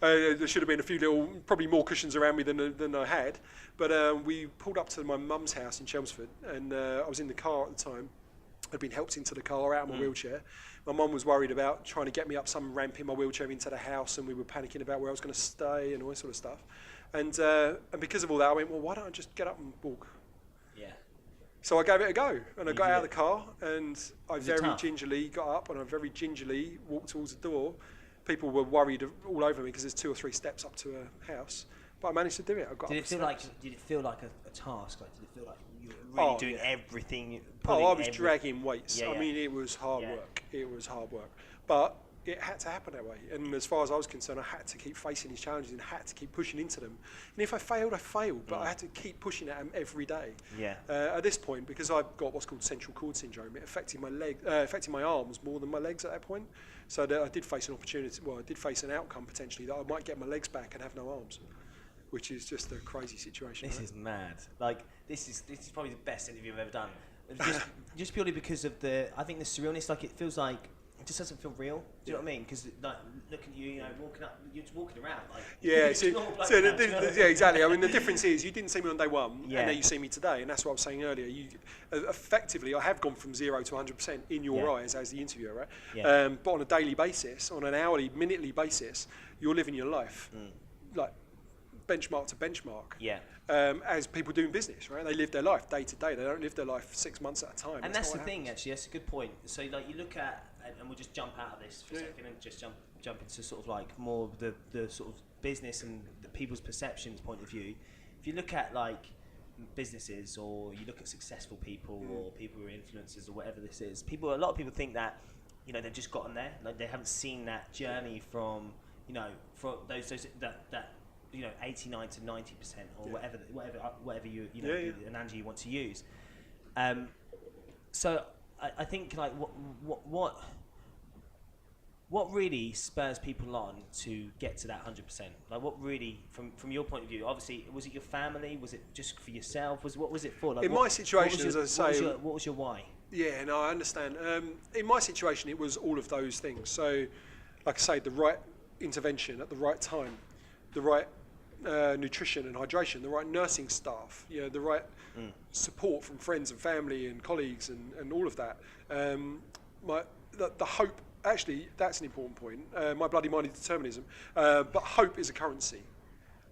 there should have been a few little, probably more cushions around me than I had. But we pulled up to my mum's house in Chelmsford, and I was in the car at the time. I'd been helped into the car out of my wheelchair. My mum was worried about trying to get me up some ramp in my wheelchair into the house, and we were panicking about where I was going to stay and all this sort of stuff. And because of all that, I went, well, why don't I just get up and walk? Yeah. So I gave it a go, and I got out of the it? car, and I Was it very tough? gingerly got up, and I very gingerly walked towards the door. People were worried all over me because there's 2 or 3 steps up to a house, but I managed to do it. I got Did up it the feel steps. like? Did it feel like a task? Like, did it feel like you were really doing everything? Oh, I was dragging weights. Yeah, I yeah. mean, it was hard Yeah. work. It was hard work, but it had to happen that way. And as far as I was concerned, I had to keep facing these challenges and had to keep pushing into them. And if I failed, I failed, but I had to keep pushing at them every day. Yeah. At this point, because I've got what's called central cord syndrome, it affected affecting my arms more than my legs at that point. So that I did face an opportunity. Well, I did face an outcome potentially that I might get my legs back and have no arms, which is just a crazy situation. This right? is mad. Like, this is probably the best interview I've ever done. Just purely because of I think the surrealness. Like, it feels like it just doesn't feel real. Do you know what I mean? Because like, looking at you, walking up, you're just walking around. Like, Yeah, you're so, normal bloke so now, do you know what I mean? yeah, exactly. I mean, the difference is you didn't see me on day one, Yeah. and now you see me today, and that's what I was saying earlier. You effectively, I have gone from 0 to 100% in your eyes as the interviewer, right? Yeah. But on a daily basis, on an hourly, minutely basis, you're living your life, like benchmark to benchmark. Yeah. As people do in business, right? They live their life day to day. They don't live their life 6 months at a time. And that's the not what thing, happens. actually. That's a good point. So, like, you look at, and we'll just jump out of this for a second and just jump into sort of like more of the sort of business and the people's perceptions point of view. If you look at like businesses, or you look at successful people, or people who are influencers, or whatever this is, a lot of people think that, they've just gotten there. Like, they haven't seen that journey from, from those that 89 to 90%, or whatever you the analogy you want to use. So I think like what really spurs people on to get to that 100%? Like, what really, from your point of view, obviously, was it your family? Was it just for yourself? What was it for? Like, in my situation, as I say, what was your why? Yeah, no, I understand. In my situation, it was all of those things. So, like I say, the right intervention at the right time, the right nutrition and hydration, the right nursing staff, the right support from friends and family and colleagues and all of that. The hope, actually, that's an important point. My bloody minded determinism. But hope is a currency.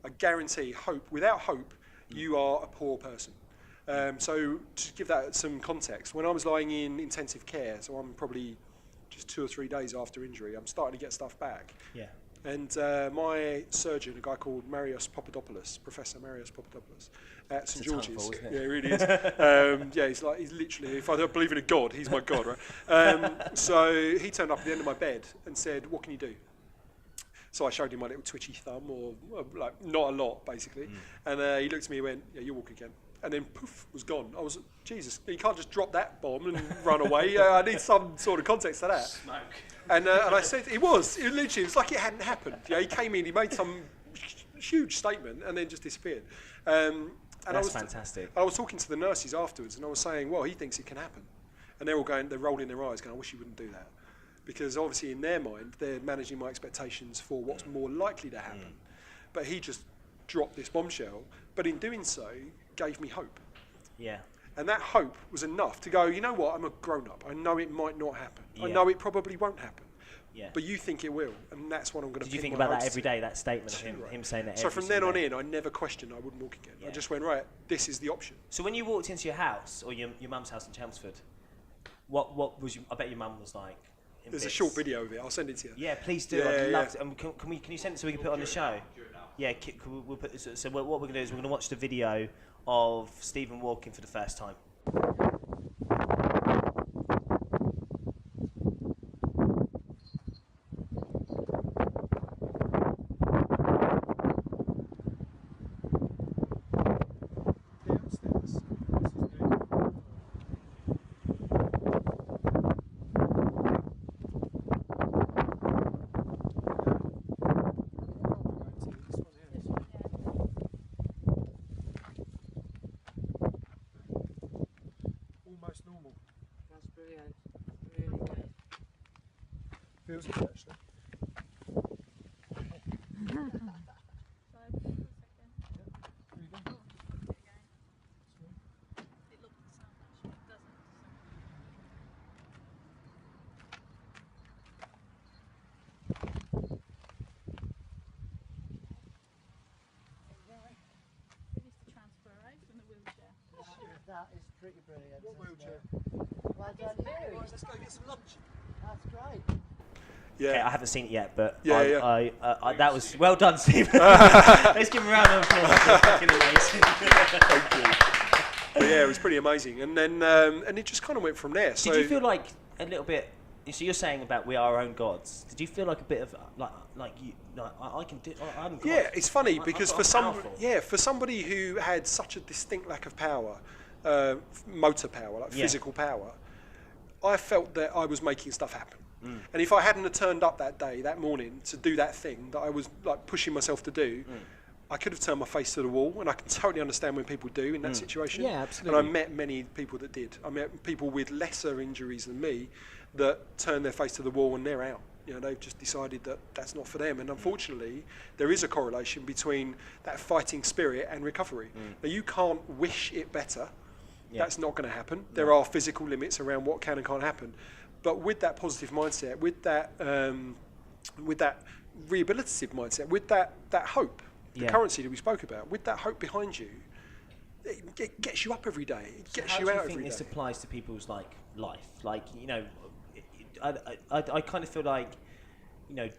I guarantee hope. Without hope, you are a poor person. So to give that some context, when I was lying in intensive care, so I'm probably just 2 or 3 days after injury, I'm starting to get stuff back. Yeah. And my surgeon, a guy called Professor Marios Papadopoulos, at St George's. Tongueful, isn't it? Yeah, he really is. He's literally, if I don't believe in a God, he's my God, right? So he turned up at the end of my bed and said, "What can you do?" So I showed him my little twitchy thumb, or like not a lot, basically. And he looked at me and went, "Yeah, you walk again." And then poof, was gone. I was, Jesus, you can't just drop that bomb and run away. I need some sort of context to that. Smoke. And I said, it literally, it was like it hadn't happened. He came in, he made some huge statement and then just disappeared. And That's fantastic. I was talking to the nurses afterwards, and I was saying, well, he thinks it can happen. And they're rolling their eyes going, I wish you wouldn't do that. Because obviously in their mind, they're managing my expectations for what's more likely to happen. But he just dropped this bombshell, but in doing so, gave me hope. Yeah. And that hope was enough to go, you know what, I'm a grown-up. I know it might not happen. I Yeah. know it probably won't happen. Yeah. But you think it will, and that's what I'm going to Did you think about that every day, that statement of him saying that So every from then single on day? in, I never questioned I wouldn't walk again. Yeah. I just went, right, this is the option. So when you walked into your house, or your mum's house in Chelmsford, what was I bet your mum was like? There's a short video of it. I'll send it to you. Yeah, please do. Yeah, I'd yeah. love to. Can you send it so we can put it on the show? Yeah, we'll put this. So what we're going to do is we're going to watch the video of Stephen walking for the first time. Almost normal. That's brilliant. Really good. Feels good actually. That is pretty brilliant. What wheelchair? Well done, you. Let's go get some lunch. That's great. Yeah. Okay, I haven't seen it yet, but Yeah, I that was well done, Steve. Let's give him a round of applause. It's fucking amazing. Thank you. But yeah, it was pretty amazing, and then and it just kind of went from there. So did you feel like a little bit? So you're saying about we are our own gods. Did you feel like a bit of like you? Like, I can do. I'm God. Yeah, it's funny because I'm for somebody who had such a distinct lack of power, motor power, like physical power, I felt that I was making stuff happen. And if I hadn't have turned up that day, that morning, to do that thing that I was like pushing myself to do, I could have turned my face to the wall. And I can totally understand when people do in that situation. Yeah, absolutely. And I met many people that did. I met people with lesser injuries than me that turned their face to the wall and they're out. You know, they've just decided that that's not for them. And unfortunately, there is a correlation between that fighting spirit and recovery. Now, you can't wish it better. That's not going to happen. There are physical limits around what can and can't happen. But with that positive mindset, with that rehabilitative mindset, with that hope, the currency that we spoke about, with that hope behind you, it gets you up every day. It gets you out every day. How do you think this applies to people's like life? Like, you know, I kind of feel like, you know,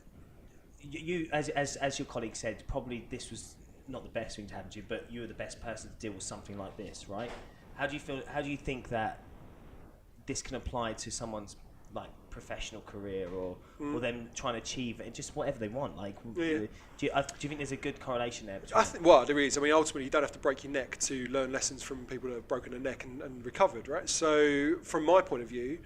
you as your colleague said, probably this was not the best thing to happen to you, but you were the best person to deal with something like this, right? How do you feel? How do you think that this can apply to someone's like professional career or them trying to achieve and just whatever they want? Like, do you think there's a good correlation there? Well, there is. I mean, ultimately, you don't have to break your neck to learn lessons from people that have broken their neck and recovered, right? So, from my point of view,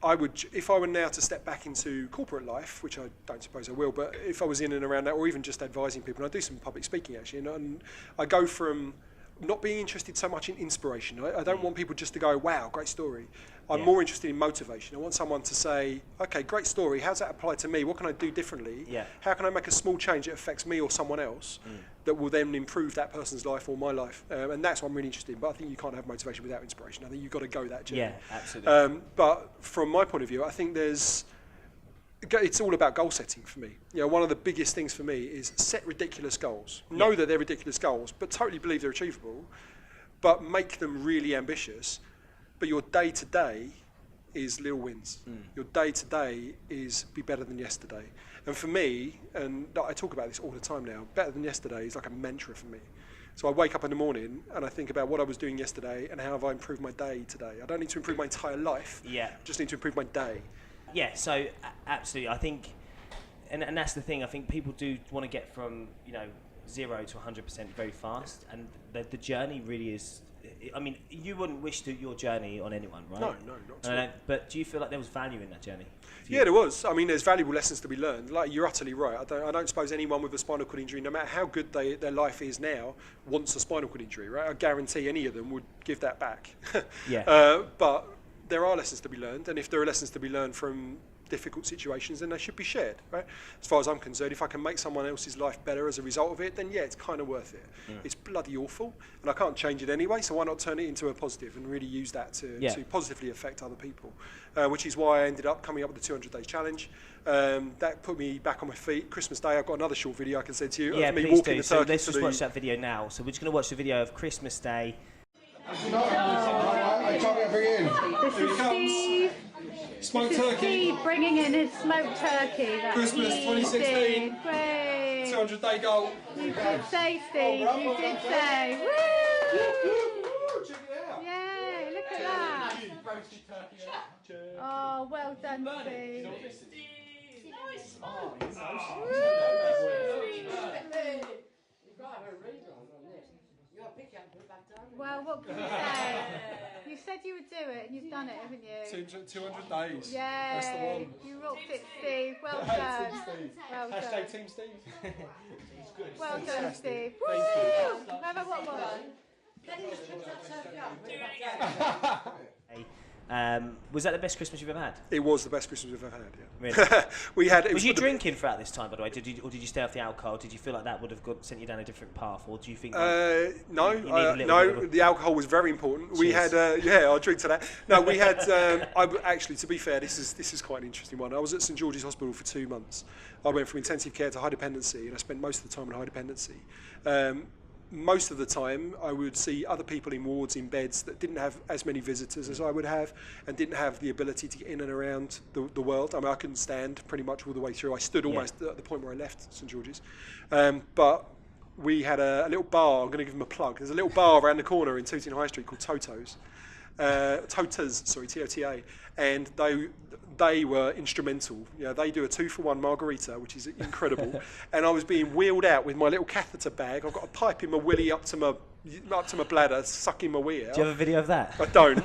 I would, if I were now to step back into corporate life, which I don't suppose I will, but if I was in and around that, or even just advising people, and I do some public speaking actually, and I go from not being interested so much in inspiration. I don't want people just to go, wow, great story. I'm more interested in motivation. I want someone to say, okay, great story. How does that apply to me? What can I do differently? How can I make a small change that affects me or someone else that will then improve that person's life or my life? And that's what I'm really interested in. But I think you can't have motivation without inspiration. I think you've got to go that journey. Yeah, absolutely. But from my point of view, I think it's all about goal setting for me. You know, one of the biggest things for me is set ridiculous goals. Know that they're ridiculous goals, but totally believe they're achievable, but make them really ambitious. But your day-to-day is little wins. Your day-to-day is be better than yesterday. And for me, and I talk about this all the time now, better than yesterday is like a mantra for me. So I wake up in the morning and I think about what I was doing yesterday and how have I improved my day today. I don't need to improve my entire life. I just need to improve my day. Yeah, so absolutely. I think, and that's the thing. I think people do want to get from 0 to 100% very fast, and the journey really is. I mean, you wouldn't wish your journey on anyone, right? No, not at all. But do you feel like there was value in that journey? Yeah, there was. I mean, there's valuable lessons to be learned. Like, you're utterly right. I don't suppose anyone with a spinal cord injury, no matter how good their life is now, wants a spinal cord injury, right? I guarantee any of them would give that back. But there are lessons to be learned, and if there are lessons to be learned from difficult situations, then they should be shared, right? As far as I'm concerned, if I can make someone else's life better as a result of it, then yeah, it's kind of worth it. It's bloody awful, and I can't change it anyway, so why not turn it into a positive and really use that to positively affect other people, which is why I ended up coming up with the 200 Days Challenge. That put me back on my feet. Christmas Day, I've got another short video I can send to you of me walking the turkey. So let's just watch that video now. So we're just going to watch the video of Christmas Day. I can't bring it in. This is Steve. Smoked turkey. Steve bringing in his smoked turkey. Christmas 2016. 200 day goal. You did say, Steve. You did say. Woo! Check it out. Yay! Look at that. Oh, well done, Steve. Well, what can you say? You said you would do it, and you've done it, haven't you? 200 days. Yeah. That's the one. You rocked it, Steve. Well done. Team Steve. Well done. Hashtag Team Steve. Well done, Steve. Woo! Remember what was? Was that the best Christmas you've ever had? It was the best Christmas we've ever had. Really? Yeah. We had. Was you drinking throughout this time, by the way? Did you stay off the alcohol? Did you feel like that would have sent you down a different path, or do you think? No. The alcohol was very important. Cheers. We had. I'll drink to that. No, we had. Actually, to be fair, this is quite an interesting one. I was at St George's Hospital for 2 months. I went from intensive care to high dependency, and I spent most of the time in high dependency. Most of the time, I would see other people in wards in beds that didn't have as many visitors as I would have, and didn't have the ability to get in and around the world. I mean, I couldn't stand pretty much all the way through. I stood almost at the point where I left St George's. But we had a little bar. I'm going to give them a plug. There's a little bar around the corner in Tooting High Street called Toto's. T-O-T-A, and they were instrumental. They do a 2-for-1 margarita, which is incredible. And I was being wheeled out with my little catheter bag. I've got a pipe in my willy up to my bladder, sucking my wee out. Do you have a video of that? I don't.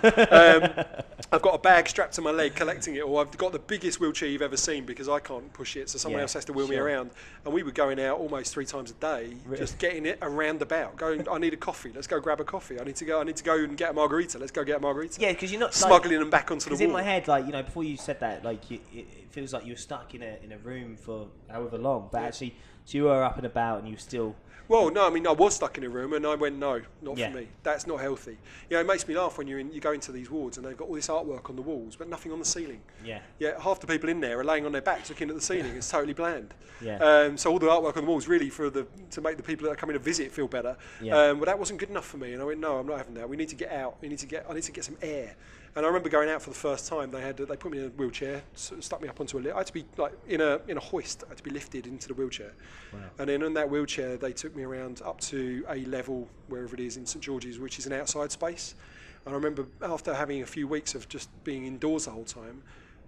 I've got a bag strapped to my leg collecting it, or I've got the biggest wheelchair you've ever seen because I can't push it, so someone else has to wheel me around. And we were going out almost 3 times a day, just getting it around about. Going, I need a coffee. Let's go grab a coffee. I need to go and get a margarita. Let's go get a margarita. Yeah, because you're not smuggling them back onto the wall. Because in my head, before you said that, it feels like you were stuck in a room for however long, but actually, so you were up and about and you were still. Well, no, I mean, I was stuck in a room and I went, no, not for me. That's not healthy. It makes me laugh when you go into these wards and they've got all this artwork on the walls, but nothing on the ceiling. Yeah, half the people in there are laying on their backs looking at the ceiling. It's totally bland. So all the artwork on the walls really to make the people that are coming to visit feel better. But that wasn't good enough for me. And I went, no, I'm not having that. We need to get out. I need to get some air. And I remember going out for the first time. They put me in a wheelchair, stuck me up onto a lift. I had to be in a hoist. I had to be lifted into the wheelchair. Wow. And then in that wheelchair, they took me around up to a level, wherever it is in St George's, which is an outside space. And I remember after having a few weeks of just being indoors the whole time,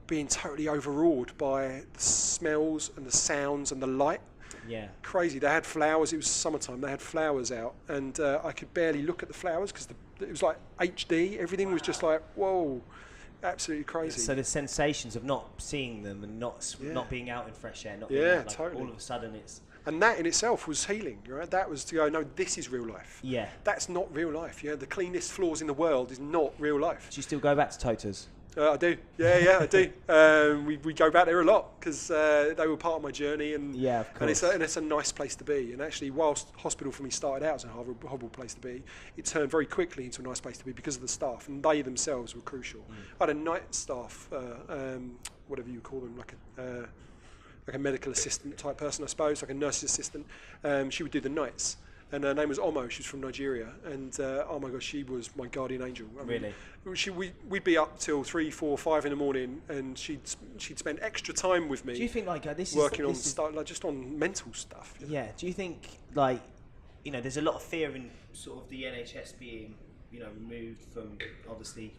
being totally overawed by the smells and the sounds and the light. Yeah. Crazy. They had flowers. It was summertime. They had flowers out, and I could barely look at the flowers because it was like HD. Everything was just like, whoa, absolutely crazy. So the sensations of not seeing them and not being out in fresh air, totally. All of a sudden it's. And that in itself was healing, right? That was to go, no, this is real life. Yeah. That's not real life. The cleanest floors in the world is not real life. Do you still go back to Toto's? I do. Yeah, I do. We go back there a lot because they were part of my journey, and of course. And it's a nice place to be. And actually, whilst hospital for me started out as a horrible place to be, it turned very quickly into a nice place to be because of the staff, and they themselves were crucial. I had a night staff, whatever you call them, like a medical assistant type person, I suppose, like a nurse's assistant. She would do the nights. And her name was Omo. She was from Nigeria, and oh my gosh, she was my guardian angel. Really? We'd be up till 3, 4, 5 in the morning, and she'd spend extra time with me. Do you think working on stuff, just on mental stuff? Yeah. Do you think there's a lot of fear in sort of the NHS being removed from obviously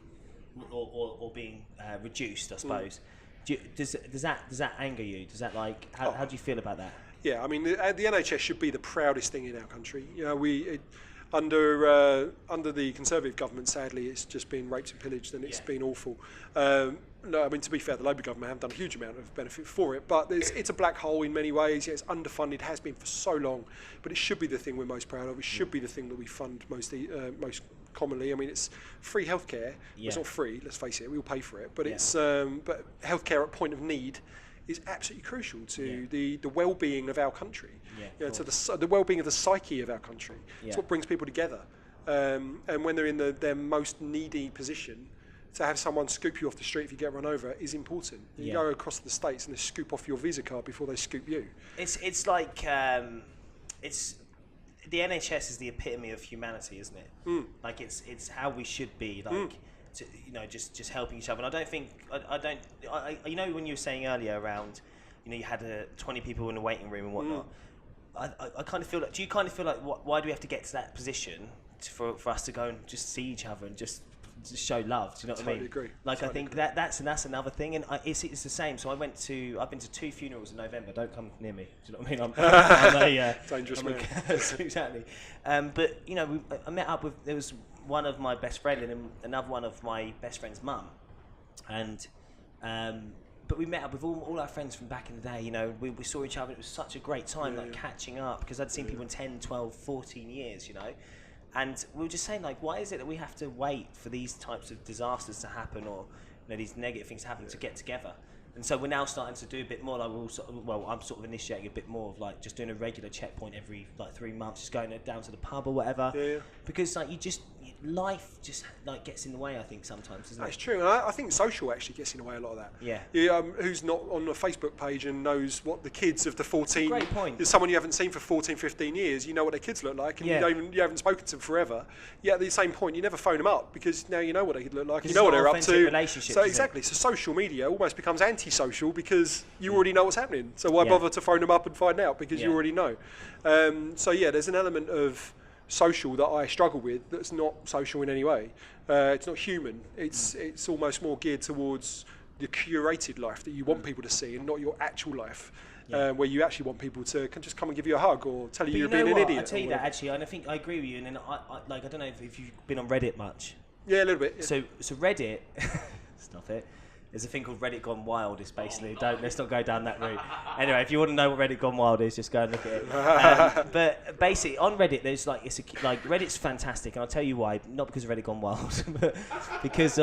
or being reduced, I suppose. Does that anger you? Does that how do you feel about that? Yeah, I mean, the NHS should be the proudest thing in our country. Under the Conservative government, sadly, it's just been raped and pillaged, and it's been awful. No, I mean, to be fair, the Labour government haven't done a huge amount of benefit for it, but it's a black hole in many ways. It's underfunded, has been for so long, but it should be the thing we're most proud of. It should be the thing that we fund most commonly. I mean, it's free healthcare. It's not free, let's face it. We all pay for it, but it's but healthcare at point of need is absolutely crucial to the well-being of our country, to the well-being of the psyche of our country. It's what brings people together. And when they're in their most needy position, to have someone scoop you off the street if you get run over is important. You go across the States and they scoop off your Visa card before they scoop you. It's like it's the NHS is the epitome of humanity, isn't it? Like it's how we should be. To, just helping each other. And I don't think when you were saying earlier around, you had 20 people in the waiting room and whatnot. I kind of feel like. Do you kind of feel like why do we have to get to that position for us to go and just see each other and just show love? Do you know what I mean? Agree. I think that's another thing, and it's the same. So I've been to 2 funerals in November. Don't come near me. Do you know what I mean? I'm a dangerous man. Exactly. But I met up with there was one of my best friend and another one of my best friend's mum, and but we met up with all our friends from back in the day. We saw each other. It was such a great time, catching up, because I'd seen people in 10, 12, 14 years. And we were just saying, like, why is it that we have to wait for these types of disasters to happen, or these negative things to happen to get together? And so we're now starting to do a bit more. Like I'm sort of initiating a bit more of like just doing a regular checkpoint every like 3 months, just going down to the pub or whatever. Yeah. Because like life just like gets in the way. I think sometimes, doesn't That's it? true, and I think social actually gets in the way a lot of that. Yeah. Who's not on a Facebook page and knows what the kids of the 14... Great point. Someone you haven't seen for 14, 15 years, you know what their kids look like, and you haven't spoken to them forever. Yet at the same point, you never phone them up because now you know what they look like, you know what they're up to. So exactly, so social media almost becomes anti-social because you already know what's happening. So why bother to phone them up and find out because you already know. So there's an element of social that I struggle with that's not social in any way. It's not human. It's almost more geared towards the curated life that you want people to see and not your actual life, where you actually want people to just come and give you a hug or tell you you're being an idiot. I tell you that actually, and I think I agree with you. And then I don't know if you've been on Reddit much. Yeah, a little bit. Yeah. So Reddit, stop it. There's a thing called Reddit Gone Wild. It's basically let's not go down that route. Anyway, if you want to know what Reddit Gone Wild is, just go and look at it. But basically, on Reddit, there's Reddit's fantastic, and I'll tell you why. Not because of Reddit Gone Wild, but because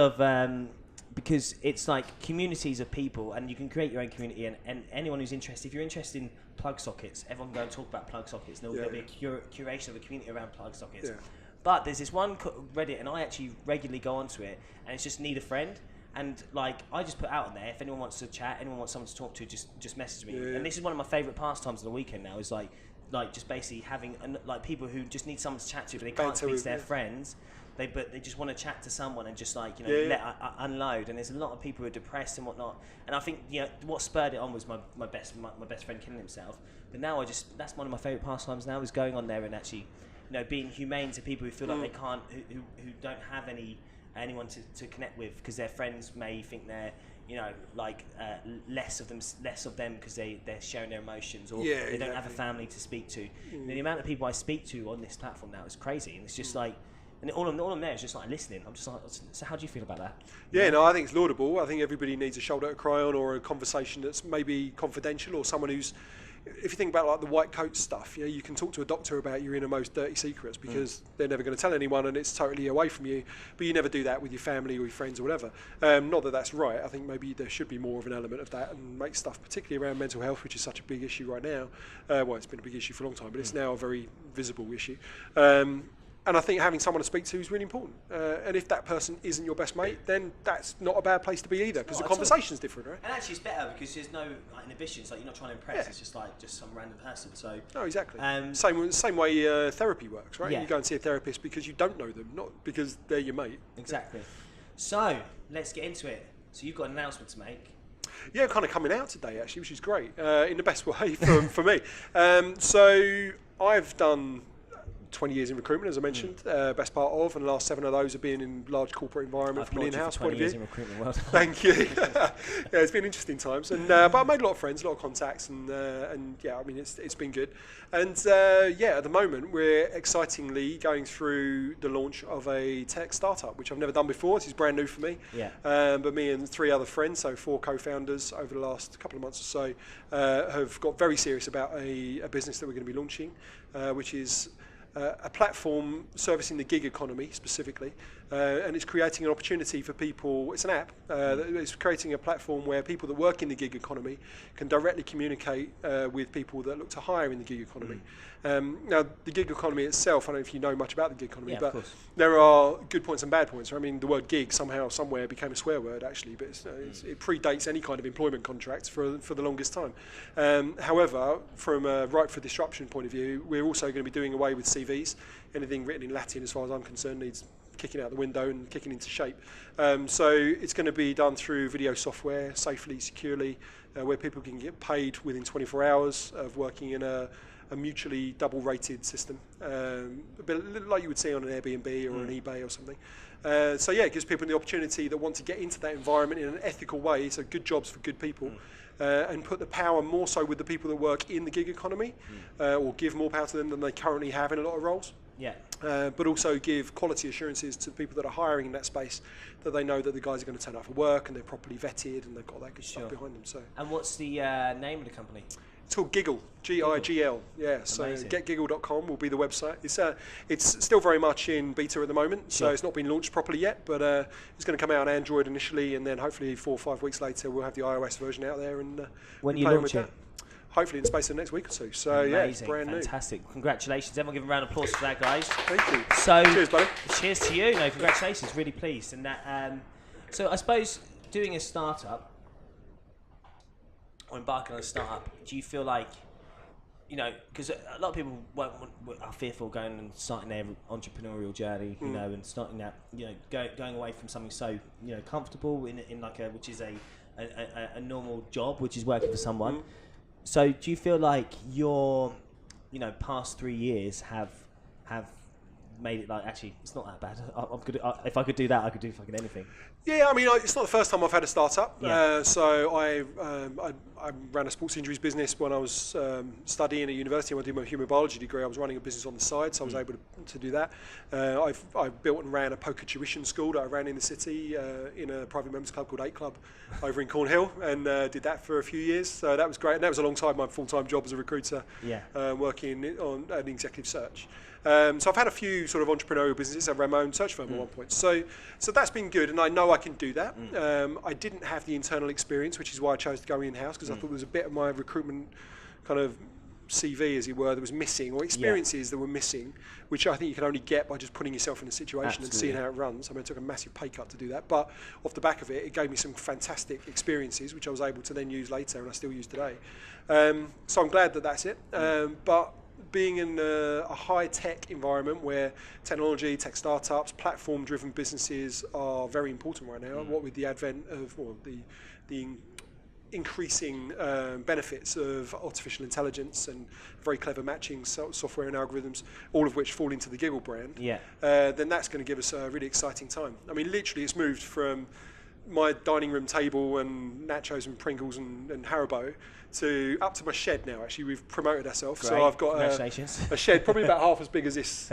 it's like communities of people, and you can create your own community. And anyone who's interested, if you're interested in plug sockets, everyone go and talk about plug sockets. And there'll be a curation of a community around plug sockets. Yeah. But there's this one Reddit, and I actually regularly go onto it, and it's just need a friend. And like I just put out on there, if anyone wants to chat, anyone wants someone to talk to, just message me. Yeah. And this is one of my favourite pastimes of the weekend now. Is like just basically having like people who just need someone to chat to, but they can't speak to their friends. But they just want to chat to someone and just like unload. And there's a lot of people who are depressed and whatnot. And I think what spurred it on was my best friend killing himself. But now that's one of my favourite pastimes now is going on there and actually being humane to people who feel like they can't, who don't have anyone to connect with because their friends may think they're less of them because they're sharing their emotions or they don't have a family to speak to. The amount of people I speak to on this platform now is crazy, and it's just like, and all I'm there is just like listening. I'm just like, so how do you feel about that? I think it's laudable. I think everybody needs a shoulder to cry on or a conversation that's maybe confidential, or someone who's, if you think about like the white coat stuff, you can talk to a doctor about your innermost dirty secrets because they're never going to tell anyone and it's totally away from you, but you never do that with your family or your friends or whatever. Not that that's right. I think maybe there should be more of an element of that and make stuff, particularly around mental health, which is such a big issue right now. It's been a big issue for a long time, but it's now a very visible issue. And I think having someone to speak to is really important. And if that person isn't your best mate, then that's not a bad place to be either, because the conversation's different, right? And actually it's better because there's no inhibitions, like you're not trying to impress, it's just some random person. So exactly. Same way therapy works, right? You go and see a therapist because you don't know them, not because they're your mate. Exactly. So let's get into it. So you've got an announcement to make. Yeah, kind of coming out today actually, which is great, in the best way for me. So I've done 20 years in recruitment, as I mentioned, best part of, and the last 7 of those have been in large corporate environment from an in-house point of view. 20 years in recruitment, well done. Thank you. It's been interesting times, and but I made a lot of friends, a lot of contacts, and I mean it's been good. And at the moment we're excitingly going through the launch of a tech startup, which I've never done before. This is brand new for me. But me and 3 other friends, so 4 co-founders over the last couple of months or so, have got very serious about a business that we're going to be launching, which is a platform servicing the gig economy specifically, and it's creating an opportunity for people. It's an app. It's creating a platform where people that work in the gig economy can directly communicate with people that look to hire in the gig economy. Now, the gig economy itself, I don't know if you know much about the gig economy, but there are good points and bad points. I mean, the word gig somehow, somewhere became a swear word actually, but it predates any kind of employment contracts for the longest time. However, from a ripe for disruption point of view, we're also going to be doing away with CVs. Anything written in Latin, as far as I'm concerned, needs kicking out the window and kicking into shape. So it's going to be done through video software, safely, securely, where people can get paid within 24 hours of working in a mutually double-rated system, a bit like you would see on an Airbnb or an eBay or something. It gives people the opportunity that want to get into that environment in an ethical way, so good jobs for good people, and put the power more so with the people that work in the gig economy, or give more power to them than they currently have in a lot of roles. But also give quality assurances to the people that are hiring in that space, that they know that the guys are going to turn up for work and they're properly vetted and they've got that good stuff behind them. So. And what's the name of the company? It's called Giggle, Gigl. Yeah, so Amazing. getgiggle.com will be the website. It's still very much in beta at the moment, so Sure. it's not been launched properly yet, but it's going to come out on Android initially, and then hopefully 4 or 5 weeks later we'll have the iOS version out there. And When be you playing launch with it? that. Hopefully in the space of the next week or two. So yeah, it's Amazing, brand new. fantastic. Congratulations. Everyone give a round of applause for that, guys. Thank you. So, Cheers, buddy. Cheers to you. No, congratulations. Really pleased. And that. So I suppose doing a startup or embarking on a startup, do you feel like, because a lot of people are fearful going and starting their entrepreneurial journey, and starting that, going away from something so, comfortable in like which is a normal job, which is working for someone. So do you feel like your, past 3 years have made it like, actually, it's not that bad. I'm good. If I could do that, I could do fucking anything. Yeah, I mean, it's not the first time I've had a startup. Yeah. So I ran a sports injuries business when I was studying at university. When I did my human biology degree, I was running a business on the side, so I was able to do that. I built and ran a poker tuition school that I ran in the city in a private members club called 8 Club over in Cornhill, and did that for a few years. So that was great, and that was alongside my full-time job as a recruiter, working on an executive search. So I've had a few sort of entrepreneurial businesses. I ran my own search firm at one point. So that's been good, and I know I can do that. I didn't have the internal experience, which is why I chose to go in-house, because I thought there was a bit of my recruitment kind of CV, as it were, that was missing, or experiences that were missing, which I think you can only get by just putting yourself in a situation and seeing how it runs. I mean, I took a massive pay cut to do that, but off the back of it, it gave me some fantastic experiences, which I was able to then use later, and I still use today. So I'm glad that that's it. But being in a high-tech environment where technology, tech startups, platform-driven businesses are very important right now, what with the advent of the increasing benefits of artificial intelligence and very clever matching software and algorithms, all of which fall into the Giggle brand, then that's going to give us a really exciting time. I mean, literally, it's moved from my dining room table and nachos and Pringles and Haribo to up to my shed now. Actually, we've promoted ourselves, so I've got a shed probably about half as big as this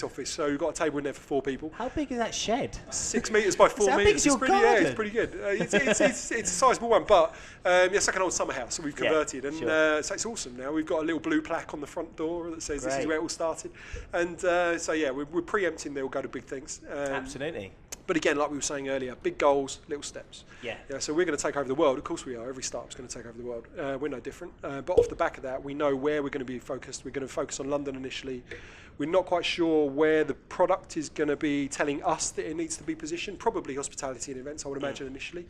office. So we've got a table in there for 4 people. How big is that shed? 6 meters by 4 meters. It's pretty good. It's a sizable one, but it's like an old summer house. So we've converted, and so it's awesome now. We've got a little blue plaque on the front door that says this is where it all started, and we're preempting they'll go to big things. Absolutely. But again, like we were saying earlier, big goals, little steps. Yeah. So we're going to take over the world. Of course we are. Every startup's going to take over the world. We're no different. But off the back of that, we know where we're going to be focused. We're going to focus on London initially. We're not quite sure where the product is going to be telling us that it needs to be positioned. Probably hospitality and events, I would imagine, initially.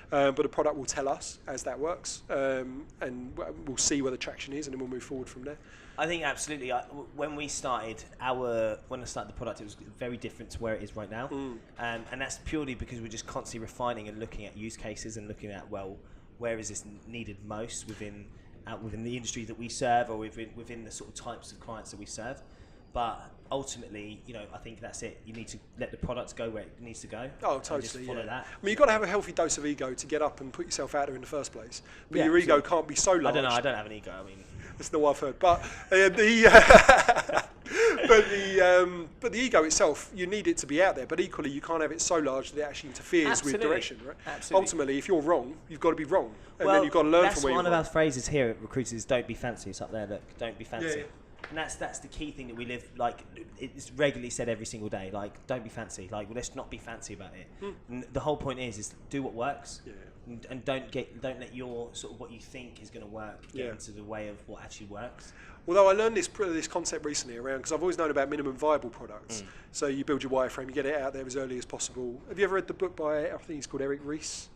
But the product will tell us as that works. And we'll see where the traction is, and then we'll move forward from there. I think absolutely. When I started the product, it was very different to where it is right now, and that's purely because we're just constantly refining and looking at use cases and looking at, well, where is this needed most within the industry that we serve, or within the sort of types of clients that we serve. But ultimately, I think that's it. You need to let the product go where it needs to go. Oh, totally. Just follow that. I mean, you've got to have a healthy dose of ego to get up and put yourself out there in the first place. But your ego can't be so large. I don't know. I don't have an ego. I mean, that's not what I've heard. But but the ego itself, you need it to be out there. But equally, you can't have it so large that it actually interferes with direction. Right? Absolutely. Ultimately, if you're wrong, you've got to be wrong, and then you've got to learn from where you're wrong. That's one of our phrases here at Recruiters is "Don't be fancy." It's up there. Look, don't be fancy. Yeah. And that's the key thing that we live, like, it's regularly said every single day, like, don't be fancy, like, let's not be fancy about it. And the whole point is do what works, and don't let your sort of what you think is going to work get into the way of what actually works. Although I learned this concept recently around, because I've always known about minimum viable products. So you build your wireframe, you get it out there as early as possible. Have you ever read the book by, I think he's called Eric Ries?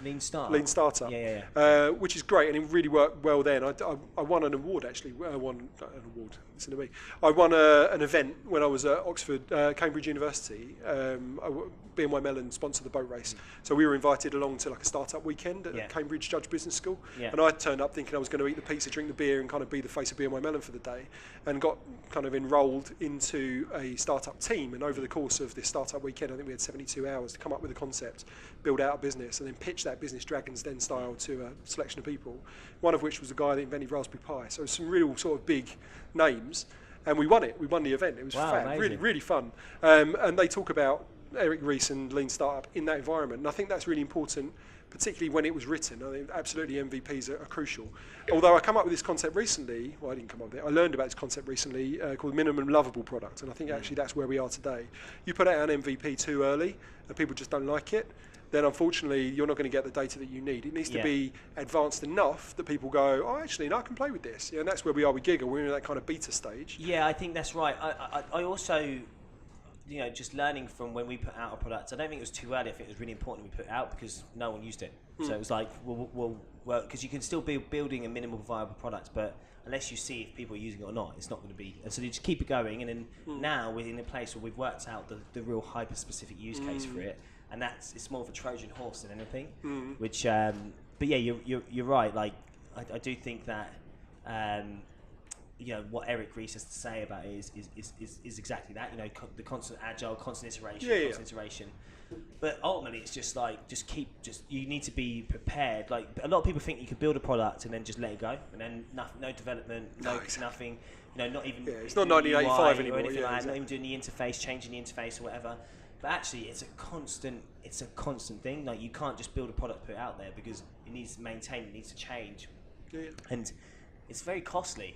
Lean Startup. Yeah. Which is great, and it really worked well then. I won an award, actually. Listen to me. I won an event when I was at Oxford, Cambridge University. BNY Mellon sponsored the boat race. So we were invited along to like a startup weekend at Cambridge Judge Business School. And I turned up thinking I was going to eat the pizza, drink the beer, and kind of be the face of BNY Mellon for the day, and got kind of enrolled into a startup team. And over the course of this startup weekend, I think we had 72 hours to come up with a concept, build out a business, and then pitch that business Dragon's Den style to a selection of people, one of which was the guy that invented Raspberry Pi. So some real sort of big names, and we won it. We won the event. It was really, really fun. And they talk about Eric Ries and Lean Startup in that environment. And I think that's really important, particularly when it was written. I think absolutely MVPs are crucial. Although I come up with this concept recently, well, I didn't come up with it, I learned about this concept recently called minimum lovable product. And I think actually that's where we are today. You put out an MVP too early and people just don't like it, then unfortunately you're not going to get the data that you need. It needs to be advanced enough that people go, oh, actually, no, I can play with this. Yeah, and that's where we are with Giga. We're in that kind of beta stage. Yeah, I think that's right. I also, just learning from when we put out a product, I don't think it was too early. I think it was really important we put it out because no one used it. So it was like, well, because you can still be building a minimal viable product, but unless you see if people are using it or not, it's not going to be. So you just keep it going, and then now we're in a place where we've worked out the real hyper-specific use case for it. And it's more of a Trojan horse than anything. Which, but yeah, you're right. Like, I do think that, what Eric Ries has to say about it is exactly that. The constant agile, constant iteration, But ultimately, it's just like you need to be prepared. Like a lot of people think you can build a product and then just let it go, and then no development, nothing. Not even. Yeah, it's not 1985 anymore. Or anything like that. Not even doing the interface, changing the interface or whatever. But actually, it's a constant thing. Like you can't just build a product, put it out there because it needs to maintain, it needs to change, and it's very costly.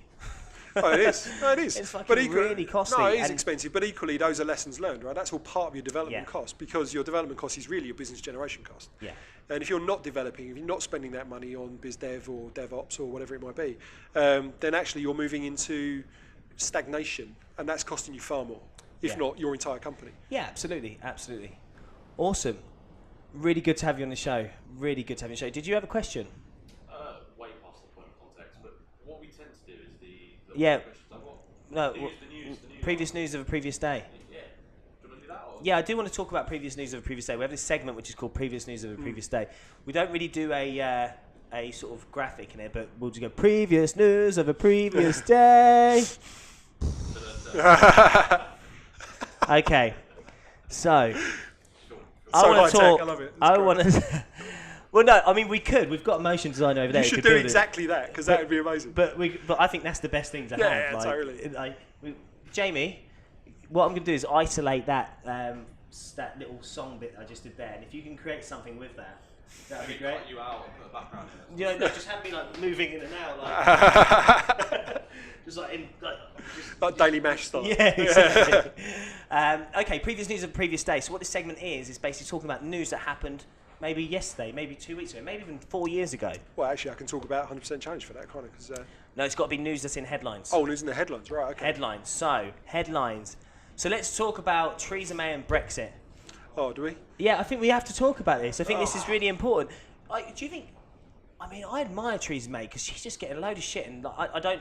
Oh, it is. No, it is. It's fucking really costly. No, it is expensive, but equally, those are lessons learned, right? That's all part of your development cost because your development cost is really your business generation cost. Yeah. And if you're not developing, if you're not spending that money on biz dev or DevOps or whatever it might be, then actually you're moving into stagnation, and that's costing you far more. If not your entire company. Yeah, absolutely. Awesome. Really good to have you on the show. Did you have a question? Way past the point of context, but what we tend to do is the questions I've got. No, the news previous news of a previous day. Yeah. Do you want to do that? Or? Yeah, I do want to talk about previous news of a previous day. We have this segment which is called Previous News of a Previous Day. We don't really do a sort of graphic in it, but we'll just go Previous News of a Previous Day. Okay, so I want to talk. I love it. I want to. Well, no, I mean we could. We've got a motion designer over there. You should do exactly that because that would be amazing. But I think that's the best thing to have. Yeah, totally. Jamie, what I'm going to do is isolate that little song bit I just did there, and if you can create something with that, that'd be great. Cut you out and put a background in. No, just have me like moving in and out, like just like in like Daily Mash style. Yeah, exactly. Okay, previous news of previous day. So what this segment is basically talking about news that happened maybe yesterday, maybe 2 weeks ago, maybe even 4 years ago. Well, actually, I can talk about 100% challenge for that, can't I? Cause, no, it's got to be news that's in headlines. Oh, news in the headlines, right? Okay. Headlines. So let's talk about Theresa May and Brexit. Oh, do we? Yeah, I think we have to talk about this. I think this is really important. Like, do you think? I mean, I admire Theresa May because she's just getting a load of shit, and like, I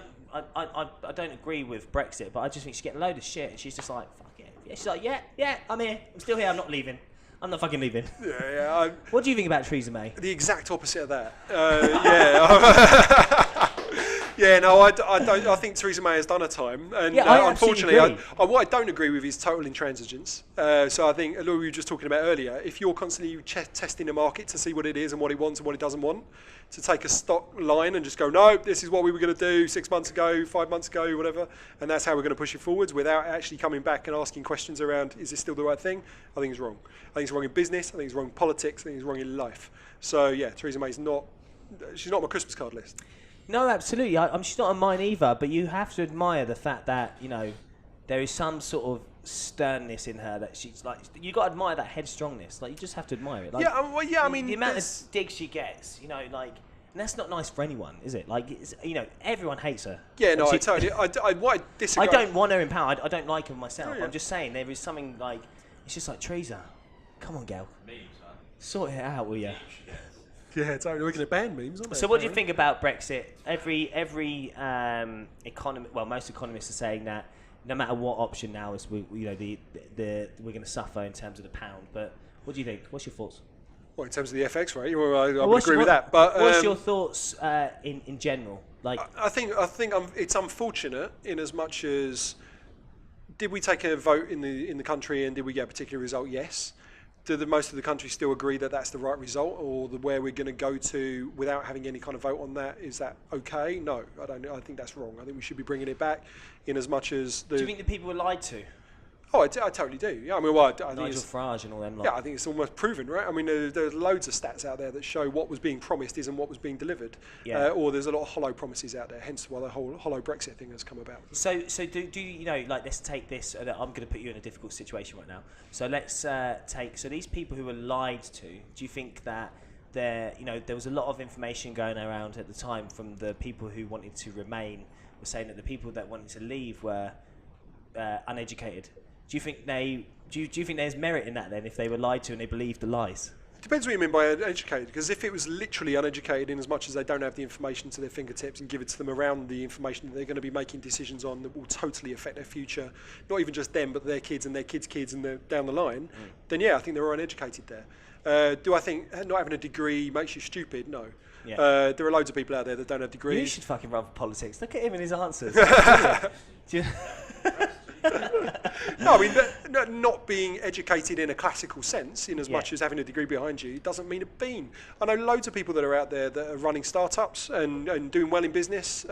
don't agree with Brexit, but I just think she's getting a load of shit, and she's just like, fuck it. Yeah, she's like, yeah, I'm here. I'm still here. I'm not leaving. I'm not fucking leaving. Yeah. What do you think about Theresa May? The exact opposite of that. Yeah. Yeah, no, I don't. I think Theresa May has done her time, and unfortunately, what I don't agree with is total intransigence. So I think, we were just talking about earlier, if you're constantly testing the market to see what it is and what it wants and what it doesn't want, to take a stock line and just go, no, this is what we were going to do 6 months ago, 5 months ago, whatever, and that's how we're going to push it forwards without actually coming back and asking questions around, is this still the right thing? I think it's wrong. I think it's wrong in business. I think it's wrong in politics. I think it's wrong in life. So yeah, Theresa May's she's not on my Christmas card list. No, absolutely. She's not on mine either, but you have to admire the fact that, there is some sort of sternness in her that she's like, you got to admire that headstrongness. Like, you just have to admire it. Like, I mean, the amount of digs she gets, and that's not nice for anyone, is it? Like, everyone hates her. Yeah, no, I totally. I disagree. I don't want her in power. I don't like her myself. Yeah. I'm just saying there is something like, it's just like, Theresa, come on, girl. Sort it out, will you? Yeah, totally. We're looking at band memes, aren't we? So what do you think about Brexit? Every most economists are saying that no matter what option now is, we're going to suffer in terms of the pound. But what do you think? What's your thoughts? Well, in terms of the FX rate, I would agree with that. But what's your thoughts in general? Like, I think it's unfortunate in as much as, did we take a vote in the country and did we get a particular result? Yes. Do most of the country still agree that that's the right result, or where we're going to go to without having any kind of vote on that? Is that okay? No, I don't. I think that's wrong. I think we should be bringing it back, in as much as. Do you think the people were lied to? Oh, I totally do. Yeah, I mean, well, I think Nigel Farage and all them. Like. yeah, I think it's almost proven, right? I mean, there's loads of stats out there that show what was being promised isn't what was being delivered, or there's a lot of hollow promises out there. Hence, why the whole hollow Brexit thing has come about. So do you know? Like, let's take this. I'm going to put you in a difficult situation right now. So let's take. So these people who were lied to. Do you think that there was a lot of information going around at the time from the people who wanted to remain, were saying that the people that wanted to leave were uneducated. Do you think do you think there's merit in that then, if they were lied to and they believed the lies? Depends what you mean by uneducated, because if it was literally uneducated in as much as they don't have the information to their fingertips and give it to them around the information that they're going to be making decisions on that will totally affect their future, not even just them, but their kids and their kids' kids and down the line, then yeah, I think they're uneducated there. Do I think not having a degree makes you stupid? No. Yeah. There are loads of people out there that don't have degrees. You should fucking run for politics. Look at him and his answers. No, I mean, not being educated in a classical sense, in as much as having a degree behind you, doesn't mean a bean. I know loads of people that are out there that are running startups and doing well in business.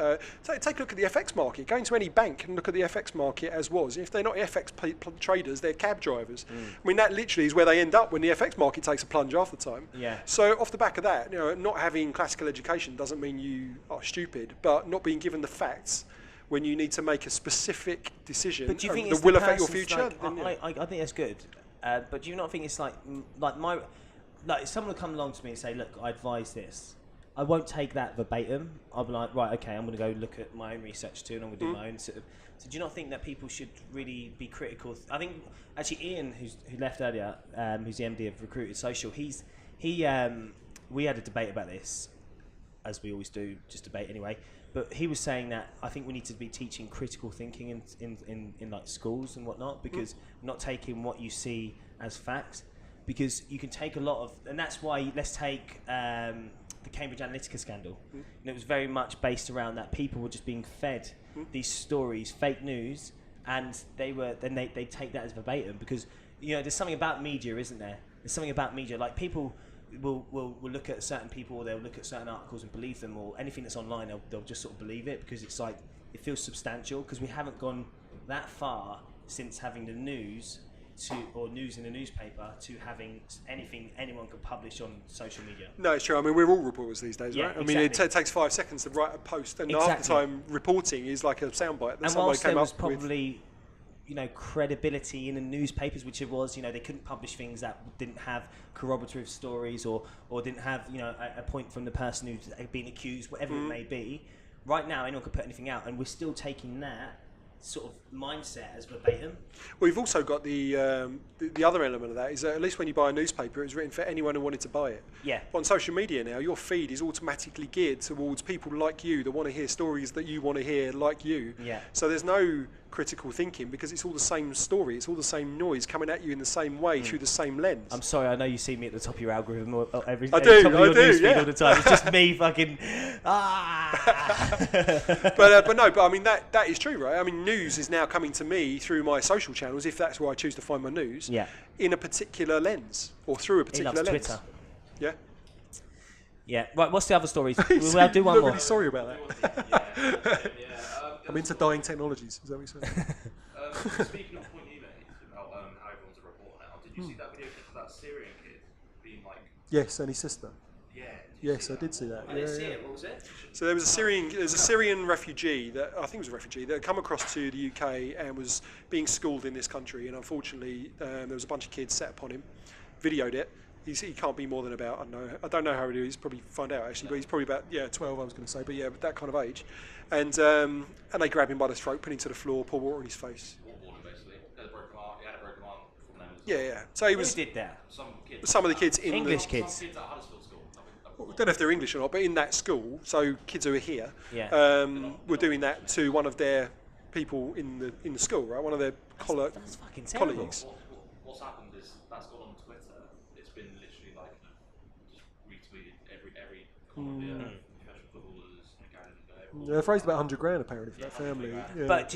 Take a look at the FX market. Go into any bank and look at the FX market as was. If they're not FX traders, they're cab drivers. I mean, that literally is where they end up when the FX market takes a plunge half the time. Yeah. So off the back of that, not having classical education doesn't mean you are stupid, but not being given the facts when you need to make a specific decision but do you think that will affect your future. I think that's good. But do you not think it's like someone will come along to me and say, look, I advise this. I won't take that verbatim. I'll be like, right, okay, I'm going to go look at my own research too, and I'm going to do my own sort of. So do you not think that people should really be critical? I think actually Ian, who left earlier, who's the MD of Recruited Social, we had a debate about this, as we always do, just debate anyway. But he was saying that I think we need to be teaching critical thinking in like schools and whatnot, because not taking what you see as facts, because you can take a lot of, and that's why let's take the Cambridge Analytica scandal. And it was very much based around that people were just being fed these stories, fake news, and they take that as verbatim, because there's something about media, isn't there? There's something about media, like people will look at certain people, or they'll look at certain articles and believe them, or anything that's online they'll just sort of believe it because it's like it feels substantial, because we haven't gone that far since having the news or news in a newspaper to having anything anyone could publish on social media. No, it's true. I mean, we're all reporters these days, right? I mean, it takes 5 seconds to write a post, and half the time reporting is like a soundbite that and someone whilst came there was up probably credibility in the newspapers, which it was, they couldn't publish things that didn't have corroborative stories or didn't have, a point from the person who's been accused, whatever it may be. Right now, anyone can put anything out, and we're still taking that sort of mindset as verbatim. Well, you've also got the other element of that is that at least when you buy a newspaper, it's written for anyone who wanted to buy it. Yeah. But on social media now, your feed is automatically geared towards people like you that want to hear stories that you want to hear like you. Yeah. So there's no critical thinking, because it's all the same story, it's all the same noise coming at you in the same way through the same lens. I'm sorry, I know you see me at the top of your algorithm every I top do, of your newsfeed yeah. all the time. It's just me fucking But I mean that is true, right? I mean, news is now coming to me through my social channels, if that's where I choose to find my news. Yeah. In a particular lens, or through a particular lens. Twitter. Yeah. Yeah. Right. What's the other stories? We'll do one more. Really sorry about that. I'm into dying technologies. Is that what you're saying? Speaking of the point you made about how everyone's a reporter now, did you see that video clip of that Syrian kid being like? Yes, and his sister. Yeah. Yes, I did see that. I didn't see it. What was it? So there was a Syrian refugee that I think was a refugee that had come across to the UK and was being schooled in this country, and unfortunately there was a bunch of kids set upon him, videoed it. He can't be more than about, I don't know how old he is, probably find out actually, but he's probably about 12 I was going to say, but yeah, that kind of age, and they grab him by the throat, put him to the floor, pour water in his face. Water basically. He had a broken arm from them. Yeah. So he was. Who did that? Some of the kids in English the, kids. Some kids at Huddersfield School. I don't know if they're English or not, but in that school, so kids who are here, were doing that to one of their people in the school, right? One of their That's fucking terrible. colleagues. What's happened is that's gone on Twitter. It's been literally like just retweeted every comment professional footballers. They've raised about $100,000 apparently for that family. Yeah. But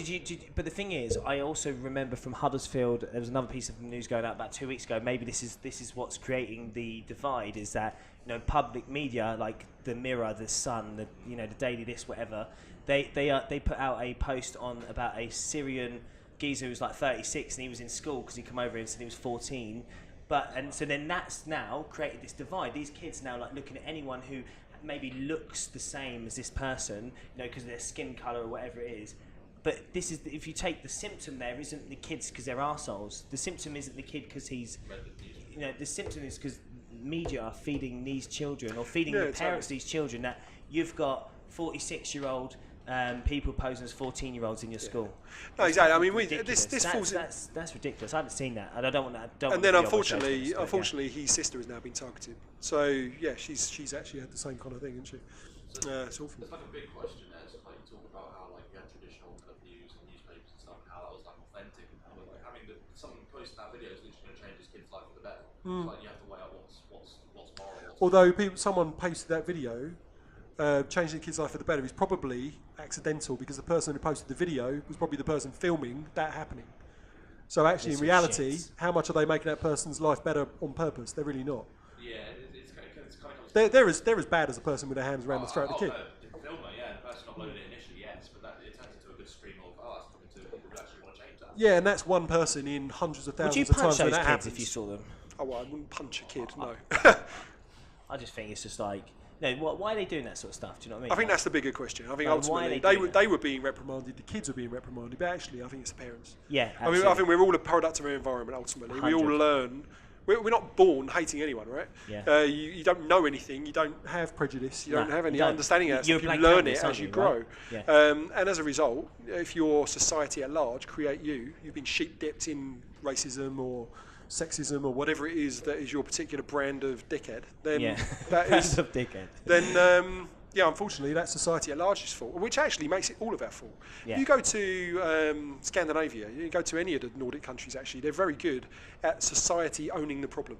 but the thing is, I also remember from Huddersfield, there was another piece of news going out about 2 weeks ago. Maybe this is what's creating the divide, is that public media like the Mirror, the Sun, the Daily this, whatever. They put out a post about a Syrian geezer who was like 36 and he was in school because he come over and said he was 14. And so then that's now created this divide. These kids now like looking at anyone who maybe looks the same as this person, because of their skin colour or whatever it is. But this is if you take the symptom, there isn't the kids because they're arseholes. The symptom isn't the kid because he's, the symptom is because media are feeding these children or feeding the parents these children that you've got 46-year-old people posing as 14-year-olds in your school. No, exactly. I mean, this falls. That's ridiculous. I haven't seen that, and I don't want that. And then, unfortunately, his sister has now been targeted. So yeah, she's actually had the same kind of thing, hasn't she? It's awful. It's like a big question. As like you talk about how like you had traditional kind of news and newspapers and stuff, and how that was like authentic, and how like having someone posting that video is literally going to change his kid's life for the better. It's like you have to weigh out what's moral. Although someone posted that video. Changing the kid's life for the better is probably accidental because the person who posted the video was probably the person filming that happening. So actually, in reality, how much are they making that person's life better on purpose? They're really not. Yeah, it's kind of. They're as bad as the person with their hands around the throat of the kid. The filmer, the person uploaded it initially, yes, but it turns into a good stream of that's talking to people who actually want to change that. Yeah, and that's one person in hundreds of thousands of times when that happens. If you saw them? Oh, well, I wouldn't punch a kid, no. I just think it's just like. No, why are they doing that sort of stuff? Do you know what I mean? I think that's the bigger question. I think ultimately they were being reprimanded, the kids were being reprimanded, but actually I think it's the parents. Yeah, absolutely. I think we're all a product of our environment ultimately. 100. We all learn. We're not born hating anyone, right? Yeah. You don't know anything. You don't have prejudice. You don't have any understanding of that stuff. You learn it as you grow. Right? Yeah. And as a result, if your society at large you've been sheep dipped in racism or sexism or whatever it is that is your particular brand of dickhead, then that is of dickhead. Then unfortunately that's society at large's fault, which actually makes it all of our fault. Yeah. You go to Scandinavia, you go to any of the Nordic countries, actually they're very good at society owning the problem.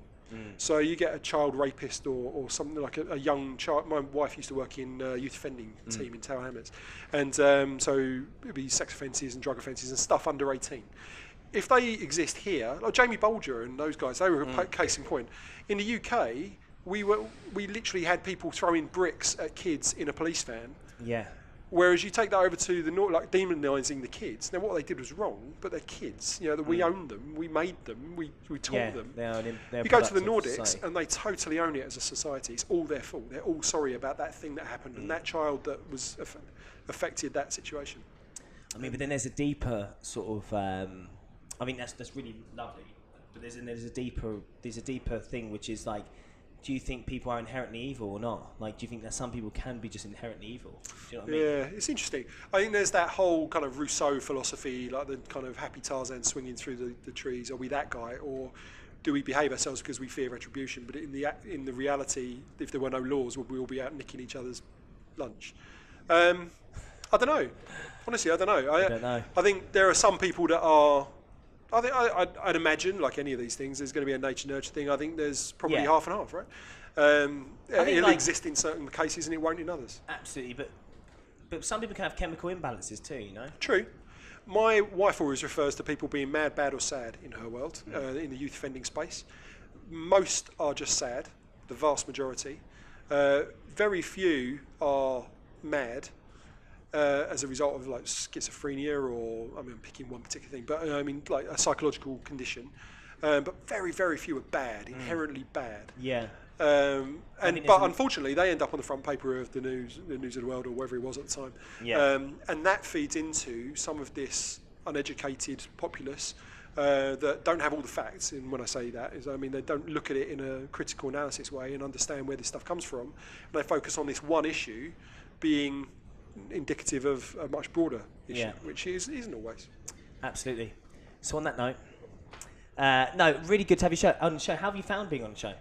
So you get a child rapist or something like a young child. My wife used to work in youth offending team in Tower Hamlets, and so it'd be sex offences and drug offences and stuff under 18. If they exist here, like Jamie Bolger and those guys, they were a case in point. In the UK, we literally had people throwing bricks at kids in a police van. Yeah. Whereas you take that over to the north, like demonising the kids. Now, what they did was wrong, but they're kids. That we owned them, we made them, we taught them. You go to the Nordics and they totally own it as a society. It's all their fault. They're all sorry about that thing that happened and that child that was affected that situation. I mean, but then there's a deeper sort of. I mean that's really lovely, but there's a deeper thing, which is like, do you think people are inherently evil or not? Like, do you think that some people can be just inherently evil? Do you know what I mean? Yeah, it's interesting. I think there's that whole kind of Rousseau philosophy, like the kind of happy Tarzan swinging through the trees. Are we that guy, or do we behave ourselves because we fear retribution? But in the reality, if there were no laws, would we all be out nicking each other's lunch? I don't know. Honestly, I don't know. I don't know. I think there are some people that are. I'd imagine, like any of these things, there's going to be a nature-nurture thing. I think there's probably half and half, right? It'll exist in certain cases and it won't in others. Absolutely, but some people can have chemical imbalances too, True. My wife always refers to people being mad, bad or sad in her world, in the youth offending space. Most are just sad, the vast majority. Very few are mad. As a result of like schizophrenia or, I'm picking one particular thing, but like a psychological condition. But very, very few are bad, inherently bad. Yeah. But unfortunately, they end up on the front paper of the news of the world or wherever it was at the time. Yeah. And that feeds into some of this uneducated populace that don't have all the facts. And when I say that, they don't look at it in a critical analysis way and understand where this stuff comes from. And they focus on this one issue being indicative of a much broader issue, which isn't always. Absolutely. So on that note, really good to have you on the show. How have you found being on the show?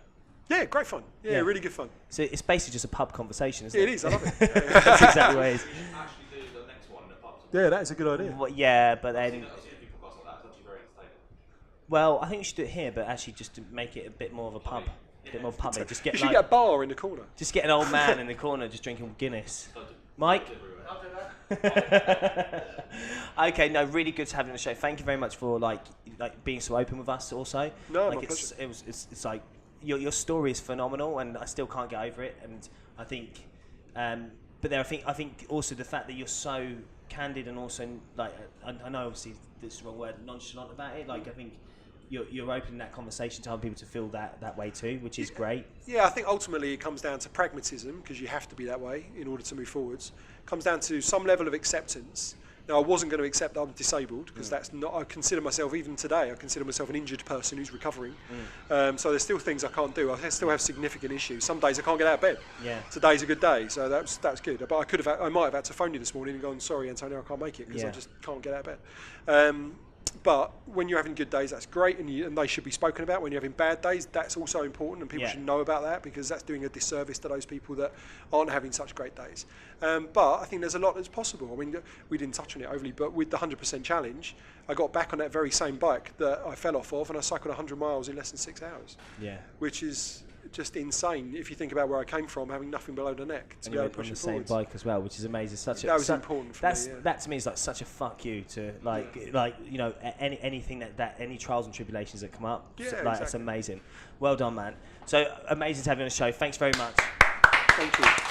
Yeah, great fun. Yeah, really good fun. So it's basically just a pub conversation, isn't it? It is, I love it. That's exactly what it is. Actually do the next one in the pub. Yeah, that is a good idea. Well, yeah, but then... I've seen a few podcasts like that. It's actually very entertaining. Well, I think we should do it here, but actually just to make it a bit more of a pub. A bit more pubby. You should get a bar in the corner. Just get an old man in the corner just drinking Guinness. Mike? I'll do that. Okay, no, really good to have you on the show. Thank you very much for like being so open with us. Also, no, like it's like your story is phenomenal, and I still can't get over it. And I think, but there, I think also the fact that you're so candid and also like I know obviously this is the wrong word, nonchalant about it. Like I think you're opening that conversation to other people to feel that way too, which is great. Yeah, I think ultimately it comes down to pragmatism, because you have to be that way in order to move forwards. It comes down to some level of acceptance. Now, I wasn't going to accept that I'm disabled, because that's not. I consider myself, even today, I consider myself an injured person who's recovering. So there's still things I can't do. I still have significant issues. Some days I can't get out of bed. Yeah. Today's a good day, so that's good. But I might have had to phone you this morning and gone, sorry, Antonio, I can't make it because I just can't get out of bed. But when you're having good days, that's great, and they should be spoken about. When you're having bad days, that's also important, and people should know about that, because that's doing a disservice to those people that aren't having such great days. But I think there's a lot that's possible. I mean, we didn't touch on it overly, but with the 100% challenge, I got back on that very same bike that I fell off of, and I cycled 100 miles in less than 6 hours. Yeah. Which is just insane if you think about where I came from, having nothing below the neck to be able to push it forward. Same bike as well, which is amazing. That was important for me. That to me is like such a fuck you to like you know anything that any trials and tribulations that come up. Yeah, exactly. It's amazing. Well done, man. So amazing to have you on the show. Thanks very much. Thank you.